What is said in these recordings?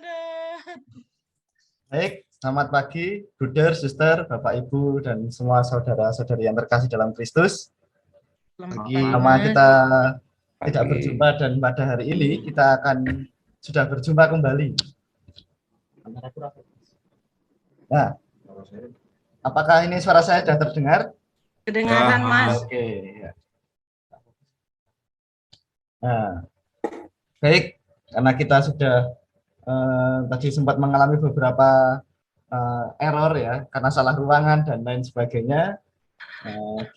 Aduh. Baik, selamat pagi, Bruder, Suster, Bapak, Ibu, dan semua saudara-saudari yang terkasih dalam Kristus. Lama kita tidak berjumpa dan pada hari ini kita akan sudah berjumpa kembali. Nah, apakah ini suara saya sudah terdengar? Kedengaran, Mas. Oke. Ya. Nah, baik, karena kita sudah tadi sempat mengalami beberapa error ya, karena salah ruangan dan lain sebagainya.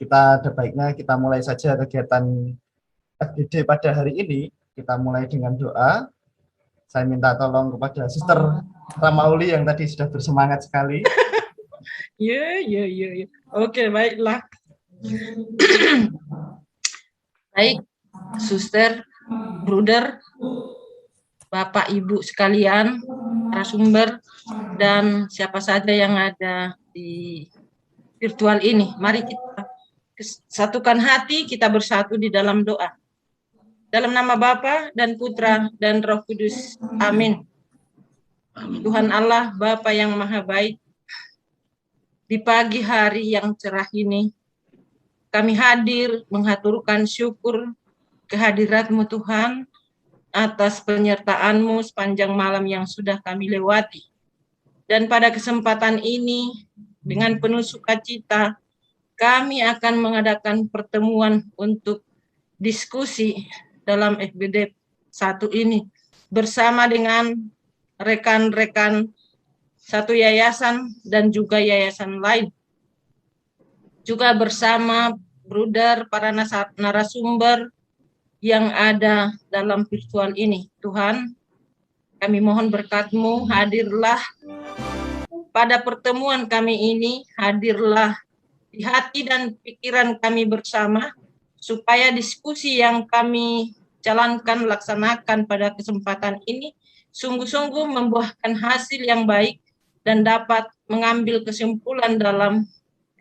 Kita ada baiknya kita mulai saja kegiatan FGD pada hari ini. Kita mulai dengan doa. Saya minta tolong kepada Suster Ramauli yang tadi sudah bersemangat sekali. Ya. Oke, baiklah. Baik, Suster, Bruder, Bapak Ibu sekalian, narasumber, dan siapa saja yang ada di virtual ini. Mari kita satukan hati, kita bersatu di dalam doa. Dalam nama Bapa dan Putra dan Roh Kudus. Amin. Tuhan Allah, Bapa yang Maha Baik, di pagi hari yang cerah ini, kami hadir menghaturkan syukur kehadirat-Mu Tuhan, atas penyertaan-Mu sepanjang malam yang sudah kami lewati. Dan pada kesempatan ini, dengan penuh sukacita, kami akan mengadakan pertemuan untuk diskusi dalam FGD 1 ini bersama dengan rekan-rekan satu yayasan dan juga yayasan lain. Juga bersama bruder para narasumber yang ada dalam virtual ini. Tuhan, kami mohon berkat-Mu, hadirlah pada pertemuan kami ini, hadirlah di hati dan pikiran kami bersama, supaya diskusi yang kami jalankan, laksanakan pada kesempatan ini, sungguh-sungguh membuahkan hasil yang baik dan dapat mengambil kesimpulan dalam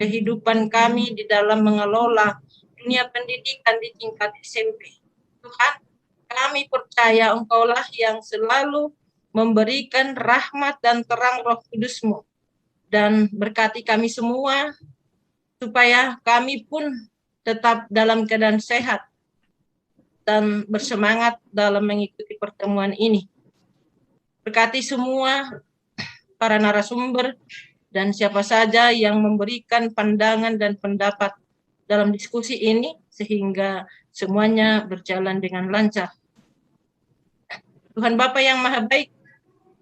kehidupan kami di dalam mengelola dunia pendidikan di tingkat SMP. Tuhan, kami percaya Engkaulah yang selalu memberikan rahmat dan terang Roh Kudus-Mu, dan berkati kami semua supaya kami pun tetap dalam keadaan sehat dan bersemangat dalam mengikuti pertemuan ini. Berkati semua para narasumber dan siapa saja yang memberikan pandangan dan pendapat dalam diskusi ini sehingga semuanya berjalan dengan lancar. Tuhan Bapa yang Maha Baik,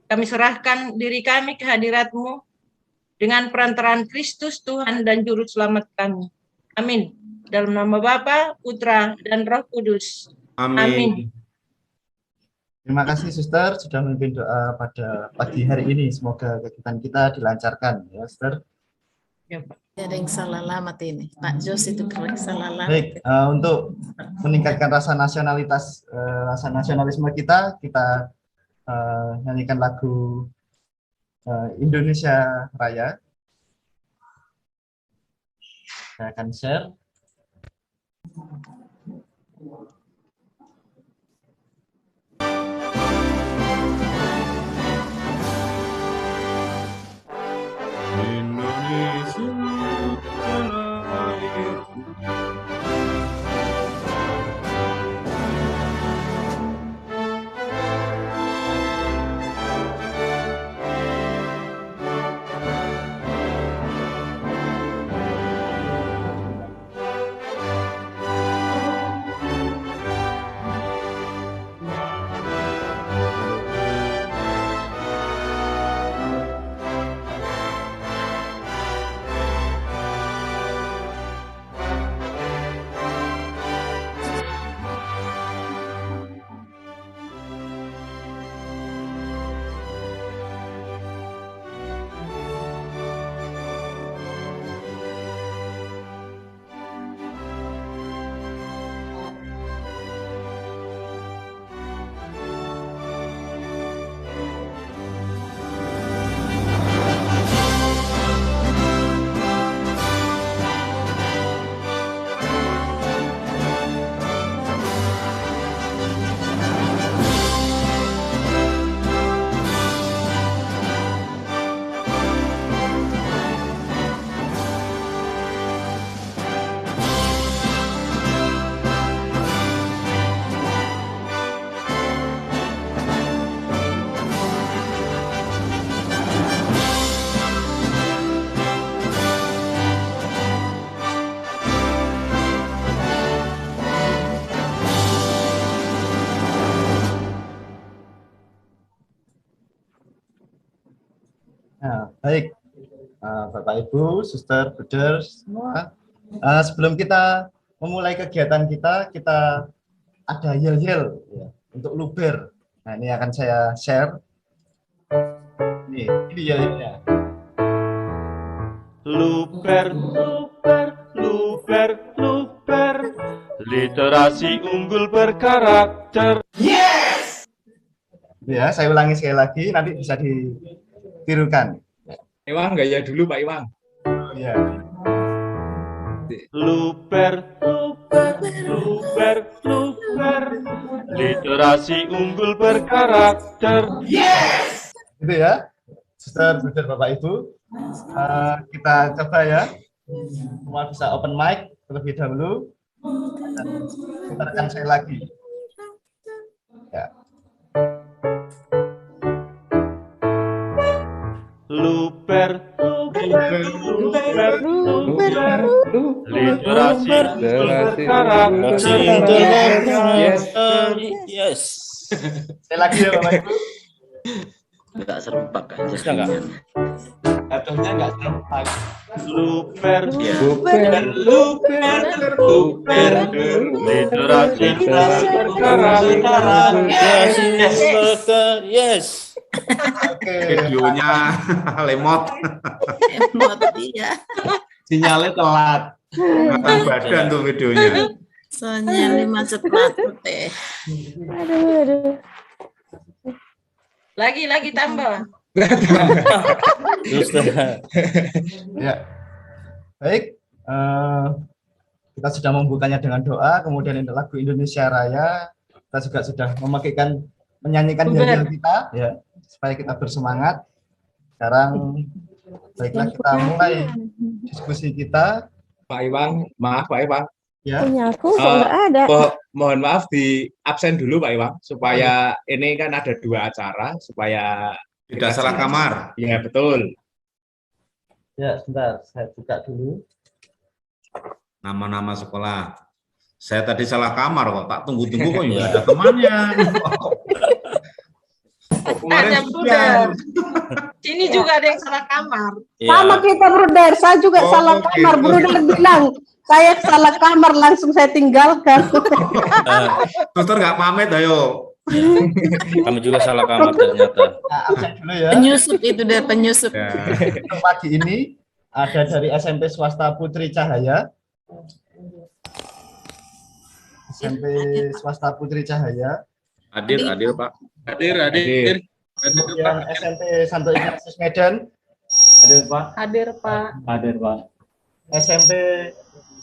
kami serahkan diri kami ke hadirat-Mu dengan perantaraan Kristus Tuhan dan Juru Selamat kami. Amin. Dalam nama Bapa, Putra, dan Roh Kudus. Amin. Terima kasih Suster sudah memimpin doa pada pagi hari ini. Semoga kegiatan kita dilancarkan ya, Suster. Ya, Pak. Ada yang salah alamat ini. Pak Jos itu keren salah alamat. Baik, untuk meningkatkan rasa nasionalisme kita nyanyikan lagu Indonesia Raya. Saya akan share. Nah, baik. Bapak Ibu, Suster, Brother, semua. Sebelum kita memulai kegiatan kita, kita ada yel-yel ya, untuk luber. Nah, ini akan saya share. Ini yel-yelnya. Luber, luber, luber, luber. Literasi unggul berkarakter. Ya, saya ulangi sekali lagi, nanti bisa ditirukan. Iwang gaya dulu Pak Iwang. Ya. Luber, luber, luber, luber. Literasi unggul berkarakter. Itu ya, Suster, Brother, Bapak Ibu. Kita coba ya, semua bisa open mic terlebih dahulu. Dan putarkan saya lagi. Ya. Luber, luber, luber, luber. Literasi unggul berkarakter. Yes. Sekali lagi ya, Bapak Ibu. Enggak serempak kan Bisa nggak? Jatuhnya enggak serempak. Luber, ya. luber, luber, luber. Literasi unggul berkarakter. Yes. Oke. Videonya lemot, Emot iya. Sinyalnya telat. matang badan tuh videonya. Soalnya lima cepat teh. Lagi tambah. Suster. Ya. Baik. Kita sudah membukanya dengan doa, kemudian ini lagu Indonesia Raya. Kita juga sudah menyanyikan yel-yel kita, ya, supaya kita bersemangat. Sekarang, baiklah kita mulai diskusi kita. Pak Iwang, maaf Pak Iwang. Ya. Punya aku kok nggak ada. Mohon maaf di absen dulu Pak Iwang supaya ini kan ada 2 acara supaya Tidak salah kamar. Iya betul. Ya, sebentar, saya buka dulu. Nama-nama sekolah. Saya tadi salah kamar kok, tak tunggu-tunggu kok nggak ada temannya. Kemarin Tanya Bruder. Sini juga ada yang salah kamar. Sama kita Bruder, saya juga Oh, salah kamar. gitu. Bruder bilang, saya salah kamar, langsung saya tinggalkan. Suster nggak pamit, ayo. Kami juga salah kamar ternyata. Nah, absen dulu ya. Penyusup itu deh penyusup. Ya. Untuk pagi ini ada dari SMP Swasta Putri Cahaya. SMP Swasta Putri Cahaya. Hadir Pak. Hadir. Kemudian SMP Santo Ignatius Medan. Hadir Pak. Hadir Pak. Hadir Pak. SMP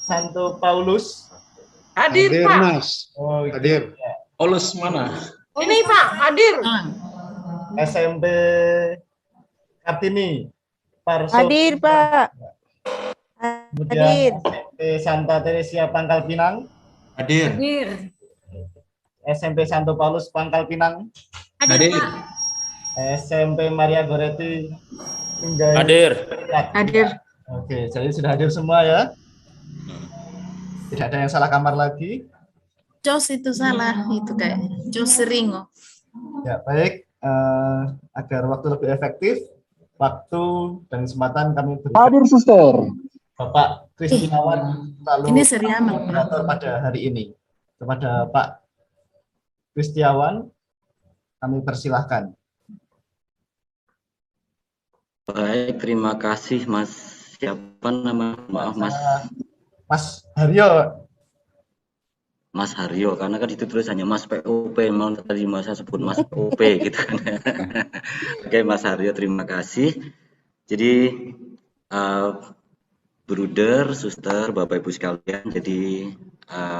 Santo Paulus. Hadir Pak. Mas. Oh, Hadir. Olus mana? Ini Pak, hadir. SMP Kartini. Parso. Hadir, Pak. Kemudian Hadir. SMP Santa Teresia Pangkal Pinang. Hadir. Hadir. SMP Santo Paulus Pangkal Pinang. Hadir. SMP Maria Goretti. Pinjai. Hadir. Hadir. Oke, jadi sudah hadir semua ya. Tidak ada yang salah kamar lagi. Jos itu salah itu kayak Jos Seringo. Ya, baik. Agar waktu lebih efektif, waktu dan kesempatan kami berikan Hadir suster. Bapak Kristiawan lalu Ini seri amal. moderator pada hari ini. Kepada Pak Kristiawan, kami persilahkan. Baik, terima kasih Mas. Siapa nama? Maaf Mas. Mas Haryo. Mas Haryo, karena kan itu tulis hanya Mas POP, mau tadi masa sebut Mas POP gitu kan. Oke Mas Haryo, terima kasih. Jadi Bruder, Suster, Bapak Ibu sekalian, jadi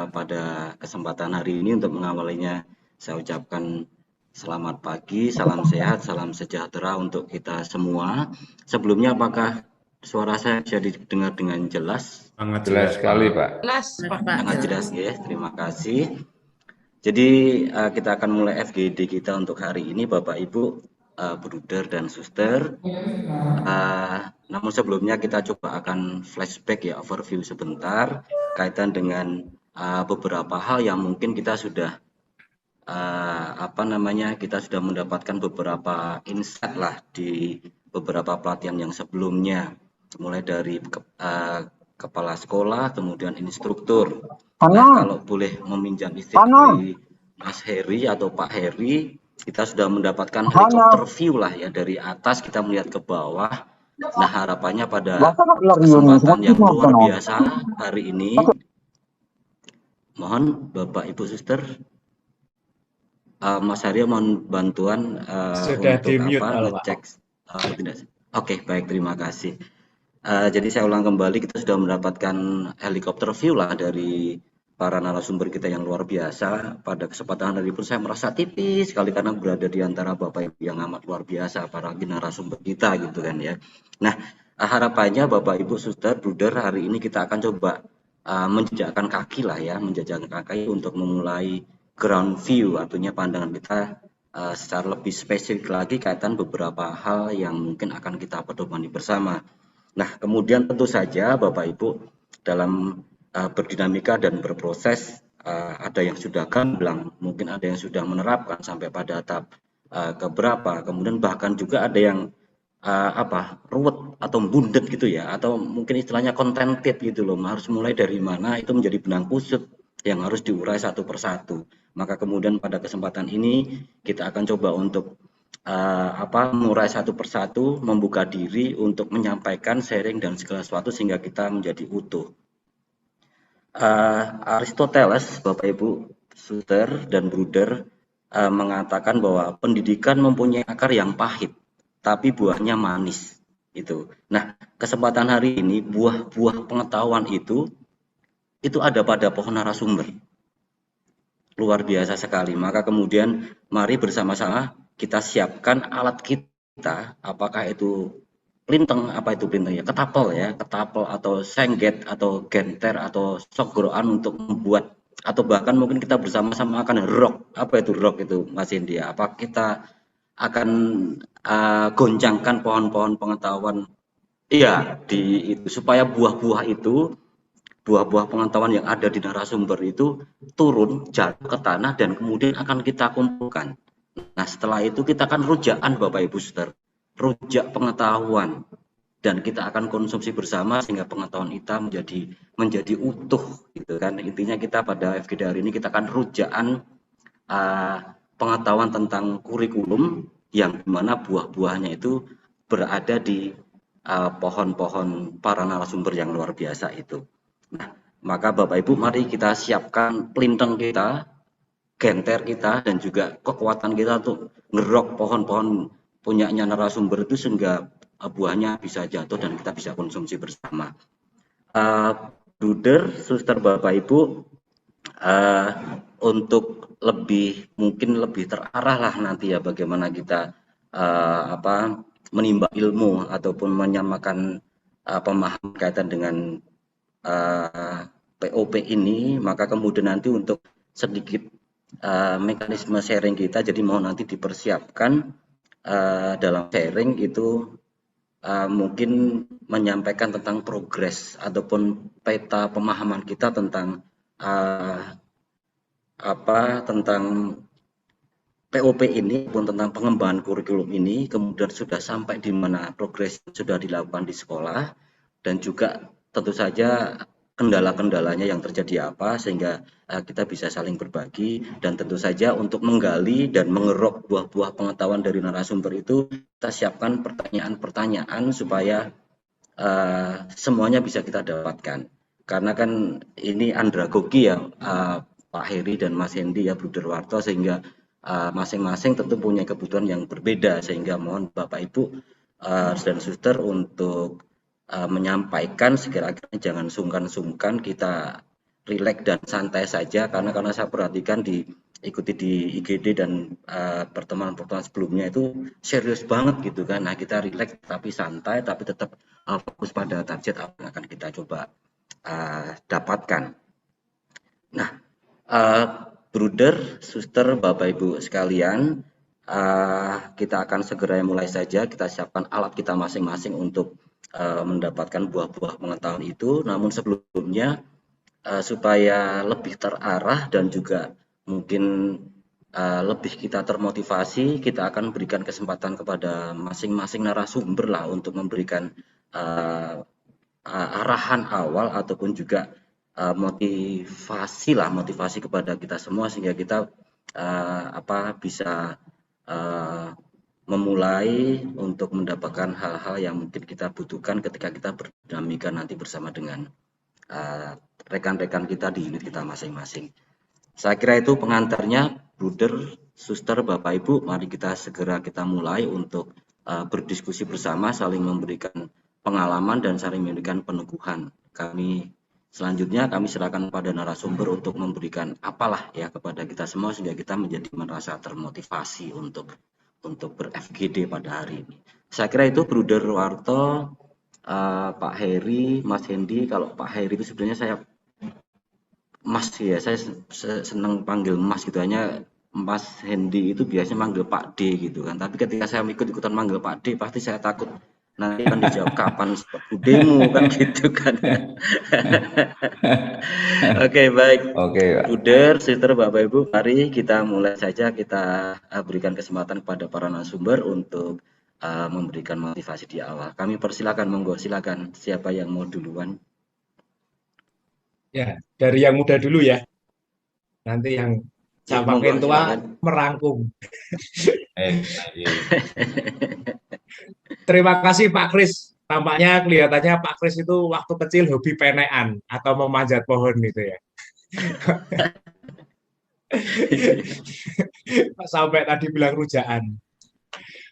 pada kesempatan hari ini untuk mengawalinya saya ucapkan selamat pagi, salam sehat, salam sejahtera untuk kita semua. Sebelumnya apakah suara saya bisa didengar dengan jelas? Sangat jelas sekali Pak. Jelas Pak. Sangat jelas ya, terima kasih. Jadi kita akan mulai FGD kita untuk hari ini Bapak Ibu, Bruder dan Suster. Namun sebelumnya kita coba akan flashback ya, overview sebentar kaitan dengan beberapa hal yang mungkin kita sudah kita sudah mendapatkan beberapa insight lah di beberapa pelatihan yang sebelumnya, mulai dari kepala sekolah, kemudian instruktur. Nah, kalau boleh meminjam istilah dari Mas Heri atau Pak Heri, kita sudah mendapatkan helikopter view lah ya, dari atas kita melihat ke bawah. Nah, harapannya pada kesempatan yang luar biasa hari ini, mohon Bapak Ibu Suster, Mas Arya mohon bantuan Sudah untuk di-mute, ngecek. Oke, baik, terima kasih. Jadi saya ulang kembali, kita sudah mendapatkan helikopter view lah dari para narasumber kita yang luar biasa. Pada kesempatan hari ini saya merasa tipis sekali karena berada di antara Bapak Ibu yang amat luar biasa, para narasumber kita gitu kan ya. Nah, harapannya Bapak Ibu Suster, Bruder, hari ini kita akan coba menjejakkan kaki lah ya, menjejakkan kaki untuk memulai ground view, artinya pandangan kita secara lebih spesifik lagi kaitan beberapa hal yang mungkin akan kita pedomani bersama. Nah, kemudian tentu saja Bapak Ibu dalam berdinamika dan berproses, ada yang sudah gamblang, mungkin ada yang sudah menerapkan sampai pada tahap keberapa, kemudian bahkan juga ada yang ruwet atau bundet gitu ya, atau mungkin istilahnya contented gitu loh, harus mulai dari mana, itu menjadi benang kusut yang harus diurai satu persatu. Maka kemudian pada kesempatan ini kita akan coba untuk mengurai satu persatu, membuka diri untuk menyampaikan, sharing dan segala sesuatu sehingga kita menjadi utuh. Aristoteles, Bapak Ibu Suster dan Bruder, mengatakan bahwa pendidikan mempunyai akar yang pahit, tapi buahnya manis. Itu. Nah, kesempatan hari ini buah-buah pengetahuan itu ada pada pohon narasumber. Luar biasa sekali. Maka kemudian mari bersama-sama kita siapkan alat kita, apakah itu plinteng, ketapel atau sengget atau genter atau sogoroan untuk membuat, atau bahkan mungkin kita bersama-sama akan rock. Apa itu rock itu Mas India? Apa kita akan goncangkan pohon-pohon pengetahuan? Iya, supaya buah-buah pengetahuan yang ada di narasumber itu turun, jatuh ke tanah dan kemudian akan kita kumpulkan. Nah, setelah itu kita akan rujakan Bapak Ibu Suster, rujak pengetahuan, dan kita akan konsumsi bersama sehingga pengetahuan kita menjadi utuh gitu kan. Intinya kita pada FGD hari ini kita akan rujakan pengetahuan tentang kurikulum yang dimana buah-buahnya itu berada di pohon-pohon para narasumber yang luar biasa itu. Nah, maka Bapak Ibu mari kita siapkan plinteng kita, genter kita, dan juga kekuatan kita untuk ngerok pohon-pohon punyanya narasumber itu sehingga buahnya bisa jatuh dan kita bisa konsumsi bersama. Bruder, Suster, Bapak Ibu, untuk mungkin lebih terarah lah nanti ya bagaimana kita menimba ilmu ataupun menyamakan pemahaman kaitan dengan POP ini, maka kemudian nanti untuk sedikit mekanisme sharing kita, jadi mau nanti dipersiapkan dalam sharing itu mungkin menyampaikan tentang progres ataupun peta pemahaman kita tentang tentang POP ini pun tentang pengembangan kurikulum ini, kemudian sudah sampai di mana progres sudah dilakukan di sekolah, dan juga tentu saja kendala-kendalanya yang terjadi apa sehingga kita bisa saling berbagi, dan tentu saja untuk menggali dan mengeruk buah-buah pengetahuan dari narasumber itu kita siapkan pertanyaan-pertanyaan supaya semuanya bisa kita dapatkan, karena kan ini andragogi ya Pak Heri dan Mas Hendi ya Bruder Warto, sehingga masing-masing tentu punya kebutuhan yang berbeda, sehingga mohon Bapak Ibu dan Suster untuk menyampaikan sekiranya jangan sungkan-sungkan, kita rileks dan santai saja, karena saya perhatikan ikuti di IGD dan pertemuan-pertemuan sebelumnya itu serius banget gitu kan. Nah, kita rileks tapi santai, tapi tetap fokus pada target apa yang akan kita coba dapatkan. Nah, Bruder, Suster, Bapak Ibu sekalian, kita akan segera mulai saja. Kita siapkan alat kita masing-masing untuk mendapatkan buah-buah pengetahuan itu. Namun sebelumnya supaya lebih terarah dan juga mungkin lebih kita termotivasi, kita akan berikan kesempatan kepada masing-masing narasumber lah untuk memberikan arahan awal ataupun juga motivasi kepada kita semua sehingga kita bisa memulai untuk mendapatkan hal-hal yang mungkin kita butuhkan ketika kita berdinamika nanti bersama dengan rekan-rekan kita di unit kita masing-masing. Saya kira itu pengantarnya, Bruder, Suster, Bapak Ibu. Mari kita segera mulai untuk berdiskusi bersama, saling memberikan pengalaman dan saling memberikan peneguhan. Selanjutnya kami serahkan pada narasumber untuk memberikan apalah ya kepada kita semua sehingga kita menjadi merasa termotivasi untuk ber-FGD pada hari ini. Saya kira itu Bruder Warto, Pak Heri, Mas Hendi. Kalau Pak Heri itu sebenarnya saya Mas ya, saya senang panggil Mas gitu, hanya Mas Hendi itu biasanya manggil Pak D gitu kan. Tapi ketika saya ikut-ikutan manggil Pak D, pasti saya takut nanti akan dijawab kapan budemu kan gitu kan. Oke, baik. Oke, Pak. Bruder, Sister, Bapak Ibu, mari kita mulai saja. Kita berikan kesempatan kepada para narasumber untuk memberikan motivasi di awal. Kami persilakan, monggo silakan siapa yang mau duluan. Ya, dari yang muda dulu ya. Nanti yang semakin tua merangkum. Terima kasih Pak Kris. Tampaknya kelihatannya Pak Kris itu waktu kecil hobi penekan atau memanjat pohon gitu ya. Sampai tadi bilang rujaan.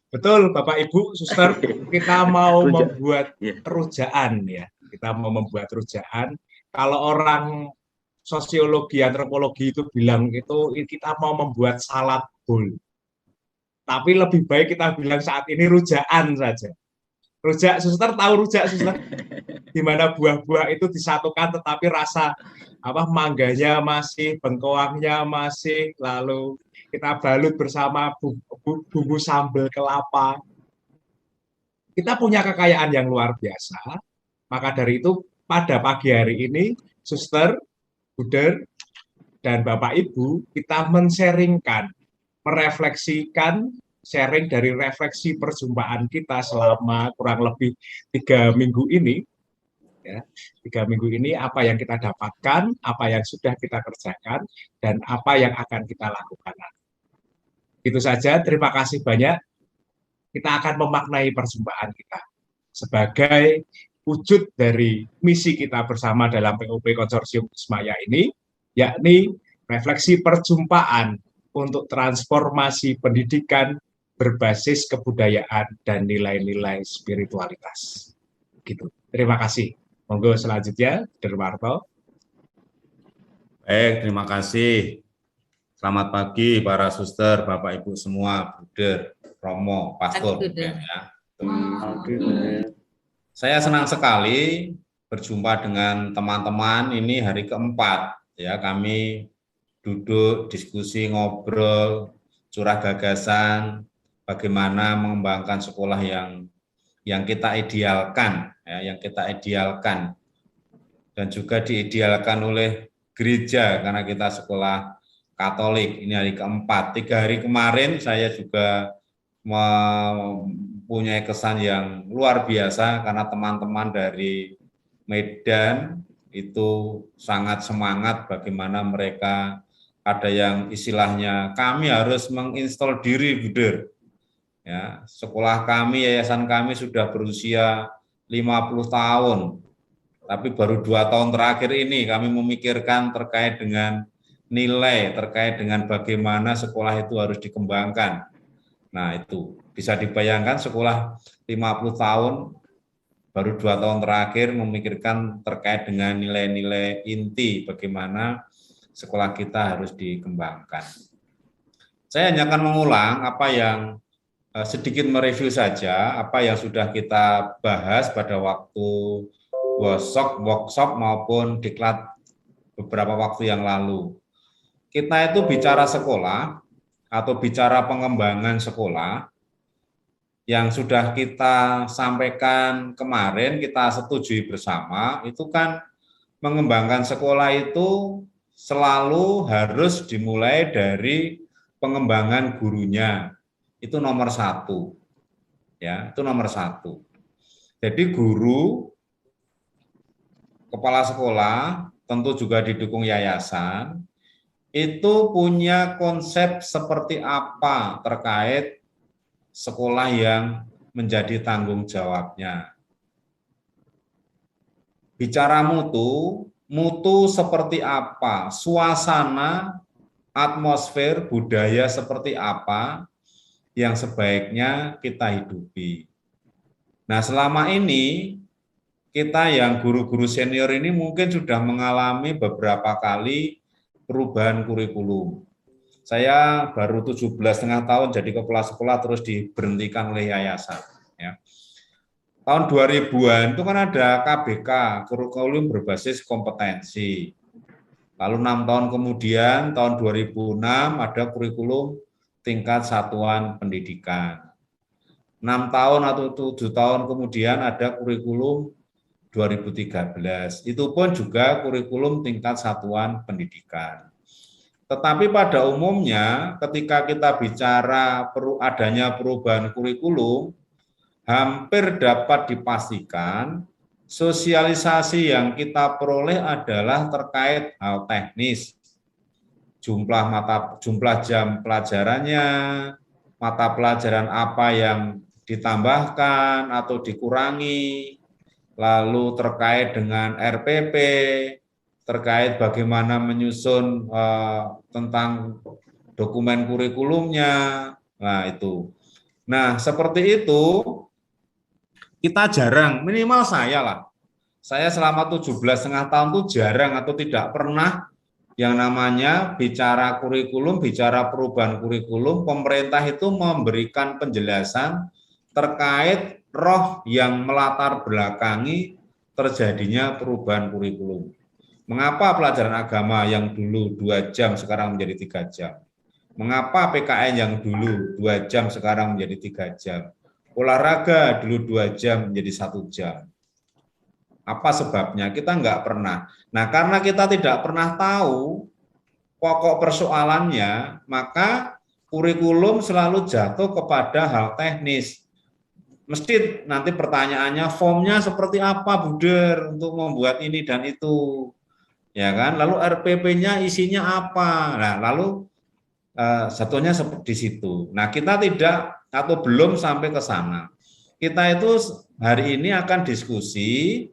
Betul Bapak Ibu, Suster, kita mau membuat rujaan ya. Kita mau membuat rujaan. Kalau orang sosiologi, antropologi itu bilang itu kita mau membuat salad bowl. Tapi lebih baik kita bilang saat ini rujaan saja. Rujak, Suster tahu rujak, Suster? Di mana buah-buah itu disatukan tetapi rasa mangganya masih, bengkoangnya masih, lalu kita balut bersama bumbu sambal kelapa. Kita punya kekayaan yang luar biasa. Maka dari itu pada pagi hari ini, Suster, Bruder, dan Bapak Ibu, kita men-sharingkan, merefleksikan, sharing dari refleksi perjumpaan kita selama kurang lebih 3 minggu ini. Ya, 3 minggu ini apa yang kita dapatkan, apa yang sudah kita kerjakan, dan apa yang akan kita lakukan. Itu saja, terima kasih banyak. Kita akan memaknai perjumpaan kita sebagai wujud dari misi kita bersama dalam POP Konsorsium Wismaya ini, yakni refleksi perjumpaan untuk transformasi pendidikan berbasis kebudayaan dan nilai-nilai spiritualitas. Gitu. Terima kasih. Monggo selanjutnya, Derwarto. Baik, terima kasih. Selamat pagi para suster, Bapak Ibu semua, Bruder, Romo, Pastor. Ya. Saya senang sekali berjumpa dengan teman-teman. Ini hari keempat ya, kami duduk diskusi, ngobrol, curah gagasan bagaimana mengembangkan sekolah yang kita idealkan ya, yang kita idealkan dan juga diidealkan oleh gereja karena kita sekolah Katolik. Ini hari keempat. 3 hari kemarin saya juga mempunyai kesan yang luar biasa karena teman-teman dari Medan itu sangat semangat bagaimana mereka ada yang istilahnya kami harus menginstal diri, Bruder. Ya, sekolah kami, yayasan kami sudah berusia 50 tahun. Tapi baru 2 tahun terakhir ini kami memikirkan terkait dengan nilai, terkait dengan bagaimana sekolah itu harus dikembangkan. Nah, itu bisa dibayangkan sekolah 50 tahun, baru 2 tahun terakhir memikirkan terkait dengan nilai-nilai inti bagaimana sekolah kita harus dikembangkan. Saya hanya akan mengulang apa yang sedikit mereview saja, apa yang sudah kita bahas pada waktu workshop maupun diklat beberapa waktu yang lalu. Kita itu bicara sekolah, atau bicara pengembangan sekolah yang sudah kita sampaikan kemarin, kita setujui bersama, itu kan mengembangkan sekolah itu selalu harus dimulai dari pengembangan gurunya. Itu nomor 1. Ya, itu nomor 1. Jadi guru, kepala sekolah, tentu juga didukung yayasan, itu punya konsep seperti apa terkait sekolah yang menjadi tanggung jawabnya. Bicara mutu, mutu seperti apa, suasana, atmosfer, budaya seperti apa yang sebaiknya kita hidupi. Nah, selama ini kita yang guru-guru senior ini mungkin sudah mengalami beberapa kali perubahan kurikulum. Saya baru 17,5 tahun jadi kepala sekolah terus diberhentikan oleh yayasan. Ya. Tahun 2000-an itu kan ada KBK, kurikulum berbasis kompetensi. Lalu 6 tahun kemudian, tahun 2006 ada kurikulum tingkat satuan pendidikan. 6 tahun atau 7 tahun kemudian ada kurikulum 2013. Itu pun juga kurikulum tingkat satuan pendidikan. Tetapi pada umumnya ketika kita bicara adanya perubahan kurikulum, hampir dapat dipastikan sosialisasi yang kita peroleh adalah terkait hal teknis. Jumlah jam pelajarannya, mata pelajaran apa yang ditambahkan atau dikurangi, lalu terkait dengan RPP, terkait bagaimana menyusun tentang dokumen kurikulumnya. Nah, itu. Nah, seperti itu kita jarang, minimal saya lah. Saya selama 17,5 tahun itu jarang atau tidak pernah yang namanya bicara kurikulum, bicara perubahan kurikulum, pemerintah itu memberikan penjelasan terkait roh yang melatar belakangi terjadinya perubahan kurikulum. Mengapa pelajaran agama yang dulu 2 jam sekarang menjadi 3 jam? Mengapa PKN yang dulu 2 jam sekarang menjadi 3 jam? Olahraga dulu 2 jam menjadi 1 jam. Apa sebabnya? Kita nggak pernah. Nah, karena kita tidak pernah tahu pokok persoalannya, maka kurikulum selalu jatuh kepada hal teknis. Mesti nanti pertanyaannya formnya seperti apa, Buder, untuk membuat ini dan itu. Ya kan? Lalu RPP-nya isinya apa? Nah, lalu satunya seperti situ. Nah, kita tidak atau belum sampai ke sana. Kita itu hari ini akan diskusi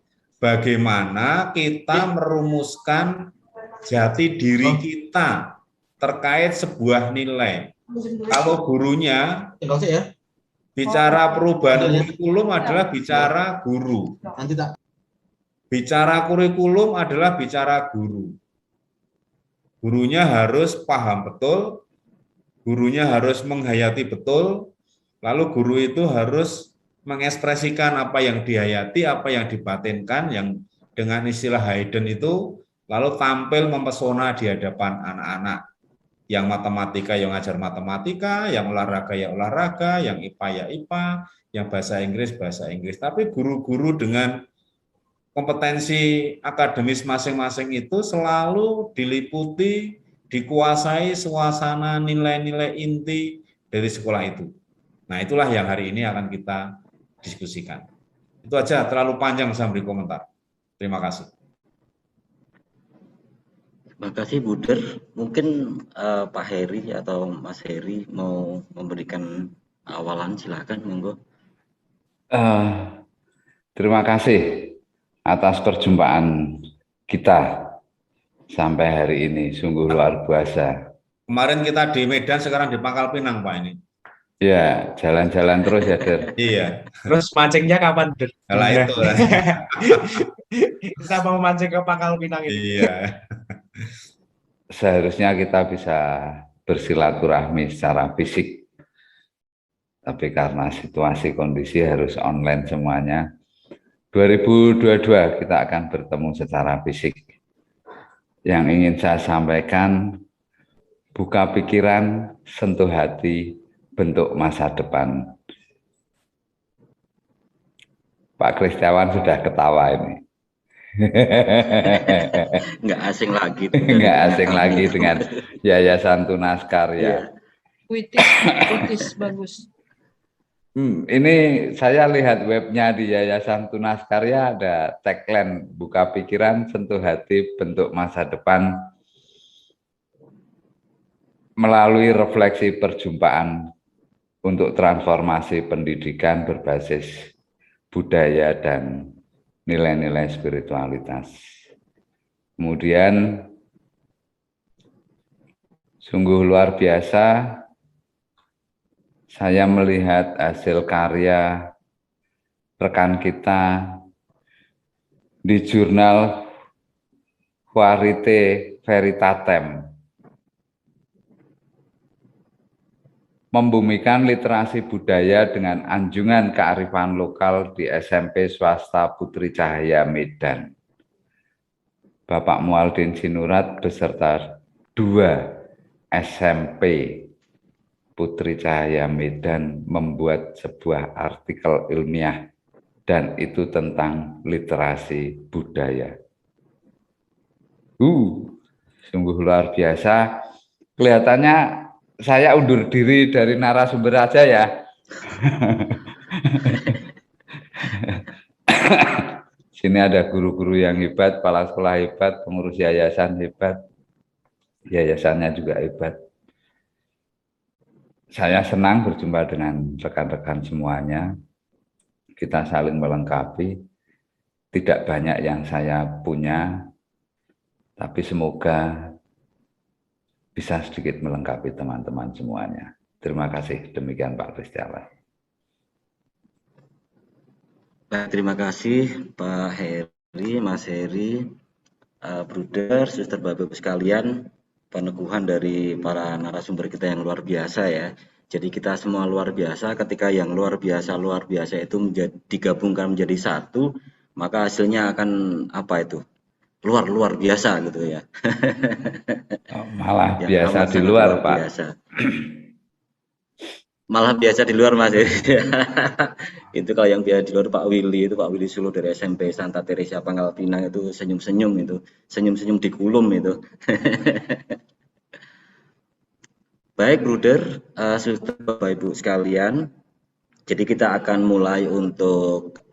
bagaimana kita merumuskan jati diri kita terkait sebuah nilai. Kalau gurunya bicara perubahan kurikulum adalah bicara guru. Bicara kurikulum adalah bicara guru. Gurunya harus paham betul, gurunya harus menghayati betul, lalu guru itu harus mengekspresikan apa yang dihayati, apa yang dibatinkan, yang dengan istilah Haydn itu, lalu tampil mempesona di hadapan anak-anak. Yang matematika yang ngajar matematika, yang olahraga ya olahraga, yang IPA ya IPA, yang bahasa Inggris. Tapi guru-guru dengan kompetensi akademis masing-masing itu selalu diliputi, dikuasai suasana nilai-nilai inti dari sekolah itu. Nah, itulah yang hari ini akan kita diskusikan. Itu aja, terlalu panjang saya beri komentar. Terima kasih. Terima kasih, Buder. Mungkin Pak Heri atau Mas Heri mau memberikan awalan, silakan, monggo. Terima kasih atas perjumpaan kita sampai hari ini, sungguh luar biasa. Kemarin kita di Medan, sekarang di Pangkal Pinang, Pak, ini. Ya, jalan-jalan terus ya, Der. Iya. Terus mancingnya kapan, Der? Kalau itu. Kita mau mancing ke Pangkal Pinang ini. Iya. Seharusnya kita bisa bersilaturahmi secara fisik. Tapi karena situasi kondisi harus online semuanya. 2022 kita akan bertemu secara fisik. Yang ingin saya sampaikan, buka pikiran, sentuh hati, bentuk masa depan. Pak Kristiawan sudah ketawa ini. Nggak asing lagi. Nggak asing lagi dengan Yayasan Tunas Karya. puitis bagus. Ini saya lihat webnya di Yayasan Tunas Karya, ada tagline buka pikiran, sentuh hati, bentuk masa depan melalui refleksi perjumpaan untuk transformasi pendidikan berbasis budaya dan nilai-nilai spiritualitas. Kemudian sungguh luar biasa saya melihat hasil karya rekan kita di jurnal Varieté Veritatem, membumikan literasi budaya dengan anjungan kearifan lokal di SMP Swasta Putri Cahaya Medan. Bapak Mualdin Sinurat beserta 2 SMP Putri Cahaya Medan membuat sebuah artikel ilmiah, dan itu tentang literasi budaya. Sungguh luar biasa. Kelihatannya saya undur diri dari narasumber aja ya. Sini ada guru-guru yang hebat, kepala sekolah hebat, pengurus yayasan hebat, yayasannya juga hebat. Saya senang berjumpa dengan rekan-rekan semuanya. Kita saling melengkapi. Tidak banyak yang saya punya, tapi semoga bisa sedikit melengkapi teman-teman semuanya. Terima kasih. Demikian Pak Kristiawan. Terima kasih Pak Heri, Mas Heri, Bruder, Suster, Bapak Ibu sekalian. Peneguhan dari para narasumber kita yang luar biasa ya. Jadi kita semua luar biasa. Ketika yang luar biasa itu digabungkan menjadi satu, maka hasilnya akan apa itu? Luar biasa gitu ya. Malah biasa di luar Pak. Biasa. Malah biasa di luar Mas. Itu kalau yang biasa di luar Pak Willy, itu Pak Willy Sulu dari SMP Santa Teresa Pangkal Pinang, itu senyum-senyum itu, senyum-senyum di kulum itu. Baik Bruder, Suster, Bapak Ibu sekalian, jadi kita akan mulai untuk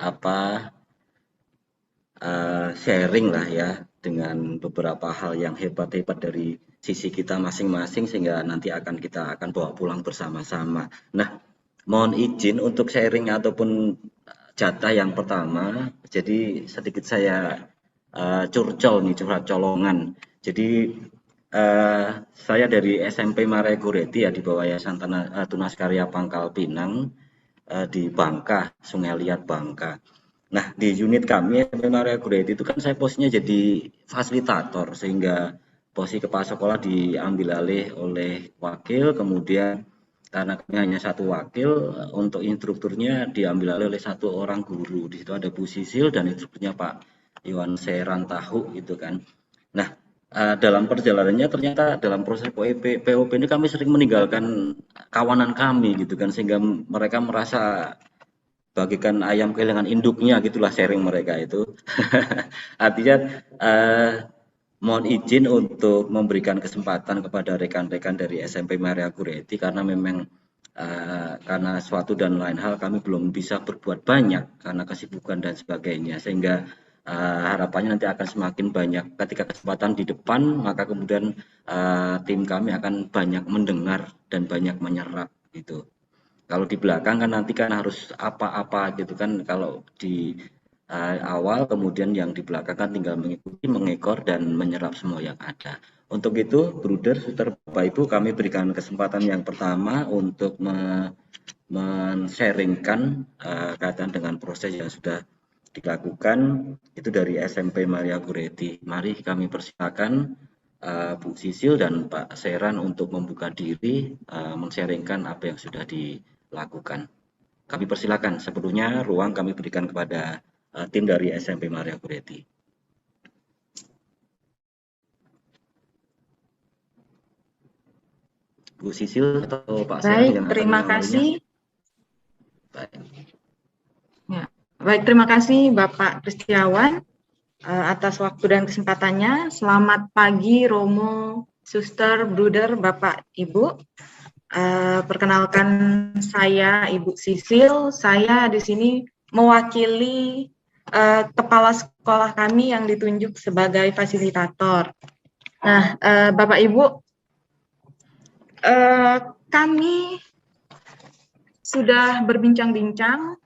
sharing lah ya, dengan beberapa hal yang hebat-hebat dari sisi kita masing-masing, sehingga nanti kita akan bawa pulang bersama-sama. Nah, mohon izin untuk sharing ataupun jatah yang pertama. Jadi sedikit saya curhat colongan. Jadi saya dari SMP Maria Goretti ya, di bawah Yayasan Tunas Karya Pangkal Pinang di Bangka, Sungai Liat Bangka. Nah, di unit kami SMP Maria Goretti itu kan saya posisinya jadi fasilitator, sehingga posisi kepala sekolah diambil alih oleh wakil, kemudian karena kami hanya satu wakil, untuk instrukturnya diambil alih oleh 1 orang guru. Di situ ada Bu Sisil dan instrukturnya Pak Iwan Seran Tahu gitu kan. Nah, dalam perjalanannya ternyata dalam proses POP ini kami sering meninggalkan kawanan kami gitu kan, sehingga mereka merasa bagikan ayam kehilangan induknya gitulah sharing mereka itu. Artinya mohon izin untuk memberikan kesempatan kepada rekan-rekan dari SMP Maria Goretti, karena memang karena suatu dan lain hal kami belum bisa berbuat banyak karena kesibukan dan sebagainya, sehingga harapannya nanti akan semakin banyak ketika kesempatan di depan, maka kemudian tim kami akan banyak mendengar dan banyak menyerap gitu. Kalau di belakang kan nanti kan harus apa-apa gitu kan, kalau di awal, kemudian yang di belakang kan tinggal mengikuti, mengekor dan menyerap semua yang ada. Untuk itu, Bruder, Suster, Bapak Ibu, kami berikan kesempatan yang pertama untuk men-sharingkan kaitan dengan proses yang sudah dilakukan, itu dari SMP Maria Goretti. Mari kami persilakan Bu Sisil dan Pak Seran untuk membuka diri, men-sharingkan apa yang sudah dilakukan. Kami persilakan. Sebelumnya ruang kami berikan kepada tim dari SMP Maria Goretti. Bu Sisil atau Pak Seran? Baik, terima kasih. Baik, terima kasih Bapak Kristiawan atas waktu dan kesempatannya. Selamat pagi Romo, Suster, Bruder, Bapak, Ibu. Perkenalkan, saya Ibu Sisil. Saya di sini mewakili kepala sekolah kami yang ditunjuk sebagai fasilitator. Nah, Bapak Ibu, kami sudah berbincang-bincang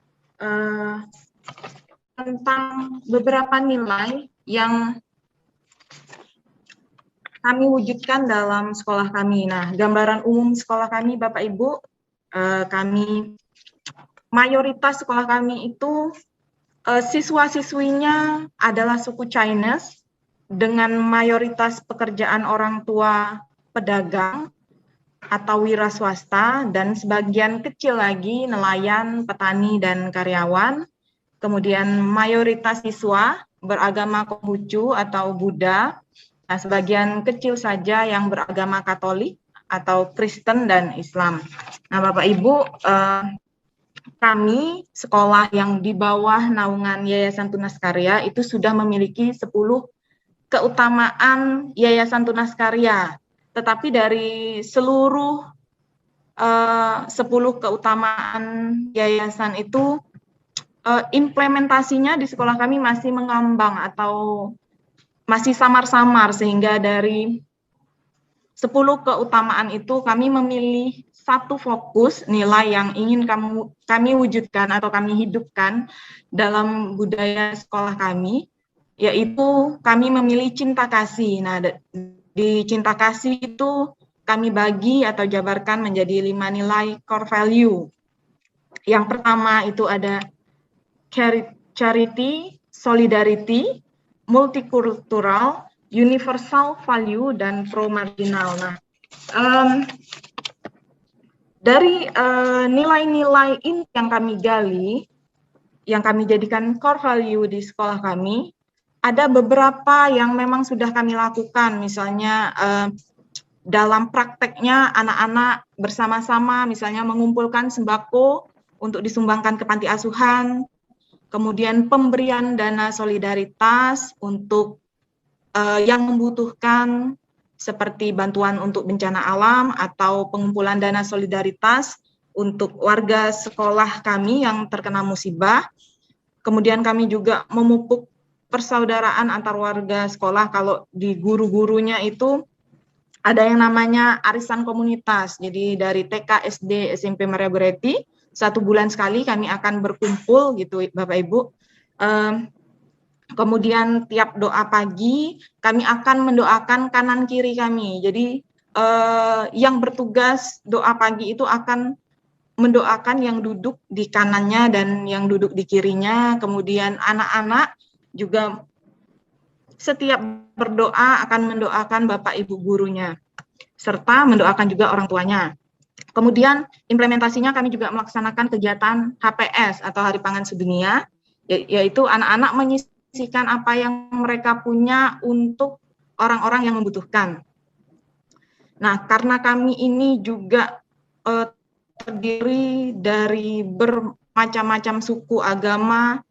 tentang beberapa nilai yang kami wujudkan dalam sekolah kami. Nah, gambaran umum sekolah kami, Bapak Ibu, mayoritas sekolah kami itu siswa-siswinya adalah suku Chinese dengan mayoritas pekerjaan orang tua pedagang atau wira swasta, dan sebagian kecil lagi nelayan, petani, dan karyawan. Kemudian mayoritas siswa beragama Konghucu atau Buddha. Nah, sebagian kecil saja yang beragama Katolik atau Kristen dan Islam. Nah, Bapak Ibu, kami sekolah yang di bawah naungan Yayasan Tunas Karya itu sudah memiliki 10 keutamaan Yayasan Tunas Karya. Tetapi dari seluruh 10 keutamaan yayasan itu, implementasinya di sekolah kami masih mengambang atau masih samar-samar, sehingga dari 10 keutamaan itu kami memilih satu fokus nilai yang ingin kami wujudkan atau kami hidupkan dalam budaya sekolah kami, yaitu kami memilih cinta kasih. Nah, di cinta kasih itu kami bagi atau jabarkan menjadi 5 nilai core value. Yang pertama itu ada charity, solidarity, multikultural, universal value, dan pro-marginal. Nah, dari nilai-nilai ini yang kami gali, yang kami jadikan core value di sekolah kami, ada beberapa yang memang sudah kami lakukan. Misalnya dalam prakteknya anak-anak bersama-sama misalnya mengumpulkan sembako untuk disumbangkan ke panti asuhan, kemudian pemberian dana solidaritas untuk yang membutuhkan seperti bantuan untuk bencana alam atau pengumpulan dana solidaritas untuk warga sekolah kami yang terkena musibah. Kemudian kami juga memupuk persaudaraan antar warga sekolah. Kalau di guru-gurunya itu ada yang namanya arisan komunitas. Jadi dari TK, SD, SMP Maria Goretti, 1 bulan sekali kami akan berkumpul gitu Bapak Ibu. Kemudian tiap doa pagi kami akan mendoakan kanan kiri kami. Jadi yang bertugas doa pagi itu akan mendoakan yang duduk di kanannya dan yang duduk di kirinya. Kemudian anak-anak juga setiap berdoa akan mendoakan Bapak Ibu gurunya, serta mendoakan juga orang tuanya. Kemudian implementasinya kami juga melaksanakan kegiatan HPS atau Hari Pangan Sedunia, yaitu anak-anak menyisihkan apa yang mereka punya untuk orang-orang yang membutuhkan. Nah, karena kami ini juga terdiri dari bermacam-macam suku agama,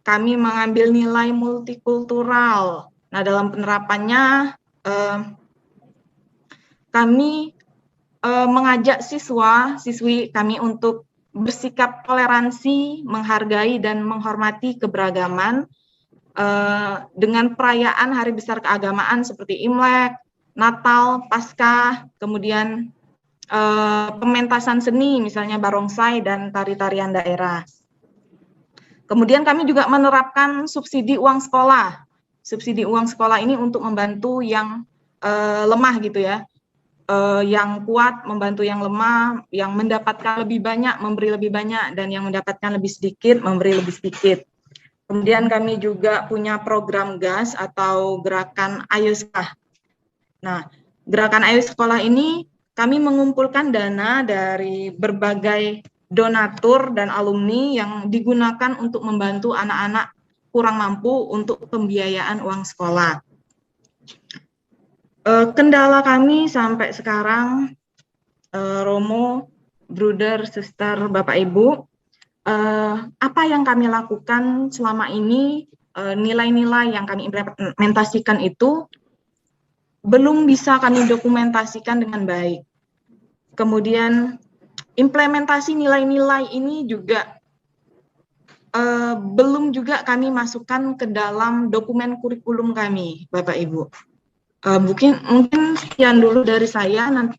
kami mengambil nilai multikultural. Nah, dalam penerapannya kami mengajak siswi kami untuk bersikap toleransi, menghargai dan menghormati keberagaman dengan perayaan hari besar keagamaan seperti Imlek, Natal, Paskah, kemudian pementasan seni misalnya barongsai dan tari-tarian daerah. Kemudian kami juga menerapkan subsidi uang sekolah. Subsidi uang sekolah ini untuk membantu yang lemah gitu ya. Yang kuat membantu yang lemah, yang mendapatkan lebih banyak memberi lebih banyak, dan yang mendapatkan lebih sedikit memberi lebih sedikit. Kemudian kami juga punya program GAS atau Gerakan Ayo Sekolah. Nah, Gerakan Ayo Sekolah ini kami mengumpulkan dana dari berbagai donatur dan alumni yang digunakan untuk membantu anak-anak kurang mampu untuk pembiayaan uang sekolah. Kendala kami sampai sekarang, Romo, Bruder, Suster, Bapak Ibu, apa yang kami lakukan selama ini, nilai-nilai yang kami implementasikan itu belum bisa kami dokumentasikan dengan baik. Kemudian implementasi nilai-nilai ini juga belum juga kami masukkan ke dalam dokumen kurikulum kami, Bapak Ibu. Mungkin sekian dulu dari saya. Nanti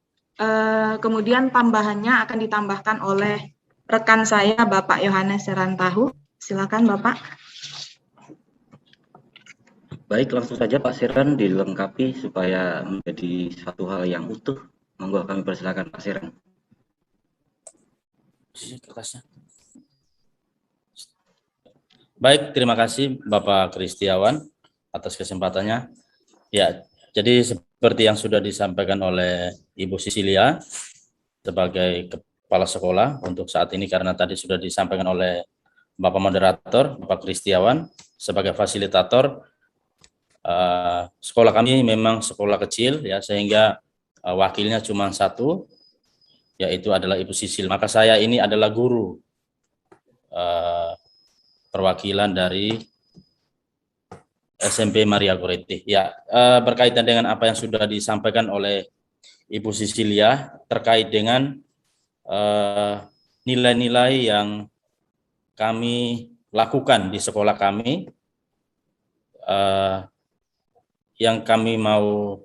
kemudian tambahannya akan ditambahkan oleh rekan saya, Bapak Yohanes Serantahu. Silakan, Bapak. Baik, langsung saja Pak Seran dilengkapi supaya menjadi satu hal yang utuh. Monggo kami persilakan Pak Seran. Baik, terima kasih Bapak Kristiawan atas kesempatannya. Ya, jadi seperti yang sudah disampaikan oleh Ibu Sisilia sebagai kepala sekolah untuk saat ini, karena tadi sudah disampaikan oleh Bapak Moderator, Bapak Kristiawan sebagai fasilitator. Sekolah kami memang sekolah kecil ya, sehingga wakilnya cuma satu, yaitu adalah Ibu Sisil. Maka saya ini adalah guru perwakilan dari SMP Maria Goretti. Ya, berkaitan dengan apa yang sudah disampaikan oleh Ibu Sisilia terkait dengan nilai-nilai yang kami lakukan di sekolah kami, yang kami mau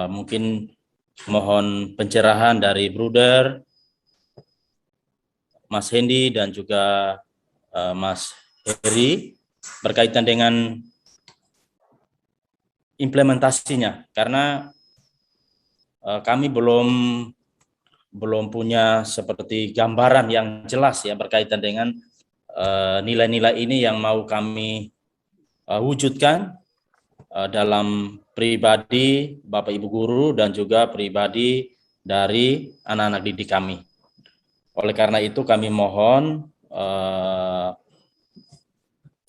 mungkin mohon pencerahan dari Bruder, Mas Hendy dan juga Mas Heri berkaitan dengan implementasinya, karena kami belum punya seperti gambaran yang jelas ya berkaitan dengan nilai-nilai ini yang mau kami wujudkan dalam pribadi Bapak Ibu guru dan juga pribadi dari anak-anak didik kami. Oleh karena itu kami mohon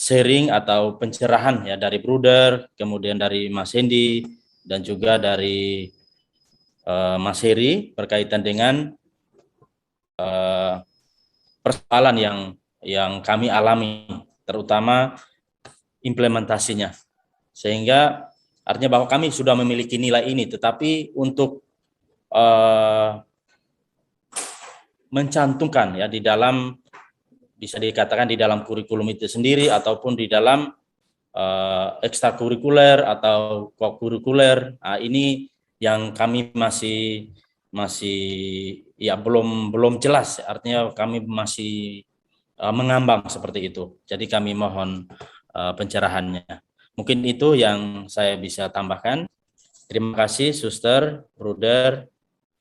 sharing atau pencerahan ya dari Bruder, kemudian dari Mas Hendy dan juga dari Mas Heri berkaitan dengan persoalan yang kami alami, terutama implementasinya. Sehingga artinya bahwa kami sudah memiliki nilai ini, tetapi untuk mencantumkan ya di dalam, bisa dikatakan di dalam kurikulum itu sendiri ataupun di dalam ekstrakurikuler atau kokurikuler, ini yang kami masih ya belum jelas, artinya kami masih mengambang seperti itu. Jadi kami mohon pencerahannya. Mungkin itu yang saya bisa tambahkan. Terima kasih Suster, Bruder,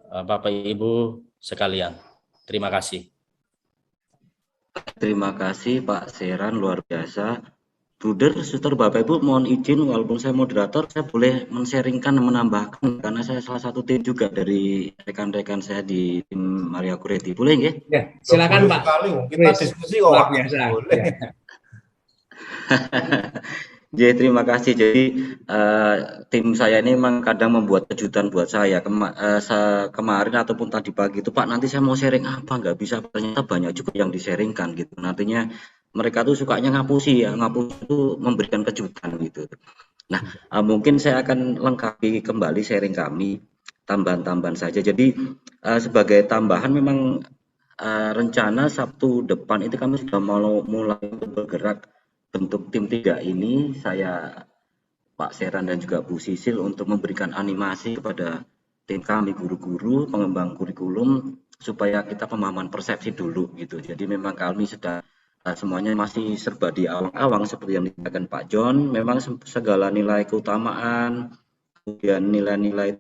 Bapak Ibu sekalian. Terima kasih. Terima kasih Pak Seran, luar biasa. Bruder, Suster, Bapak Ibu mohon izin, walaupun saya moderator, saya boleh men-sharingkan, menambahkan, karena saya salah satu tim juga dari rekan-rekan saya di tim Maria Goretti. Boleh nggih? Ya, silakan Pak. Kita diskusi kok. Luar biasa. Boleh. Ya, terima kasih. Jadi tim saya ini memang kadang membuat kejutan buat saya. Kemarin ataupun tadi pagi itu, Pak, nanti saya mau sharing apa, nggak bisa, ternyata banyak juga yang di-sharingkan gitu. Nantinya mereka tuh sukanya ngapusi ya, ngapusi itu memberikan kejutan gitu. Nah, mungkin saya akan lengkapi kembali sharing kami, tambahan-tambahan saja. Jadi sebagai tambahan memang rencana Sabtu depan itu kami sudah mau mulai bergerak bentuk tim 3 ini, saya, Pak Seran dan juga Bu Sisil, untuk memberikan animasi kepada tim kami guru-guru pengembang kurikulum supaya kita pemahaman persepsi dulu gitu. Jadi memang kami sedang semuanya masih serba di awang-awang seperti yang dikatakan Pak John. Memang segala nilai keutamaan, kemudian nilai-nilai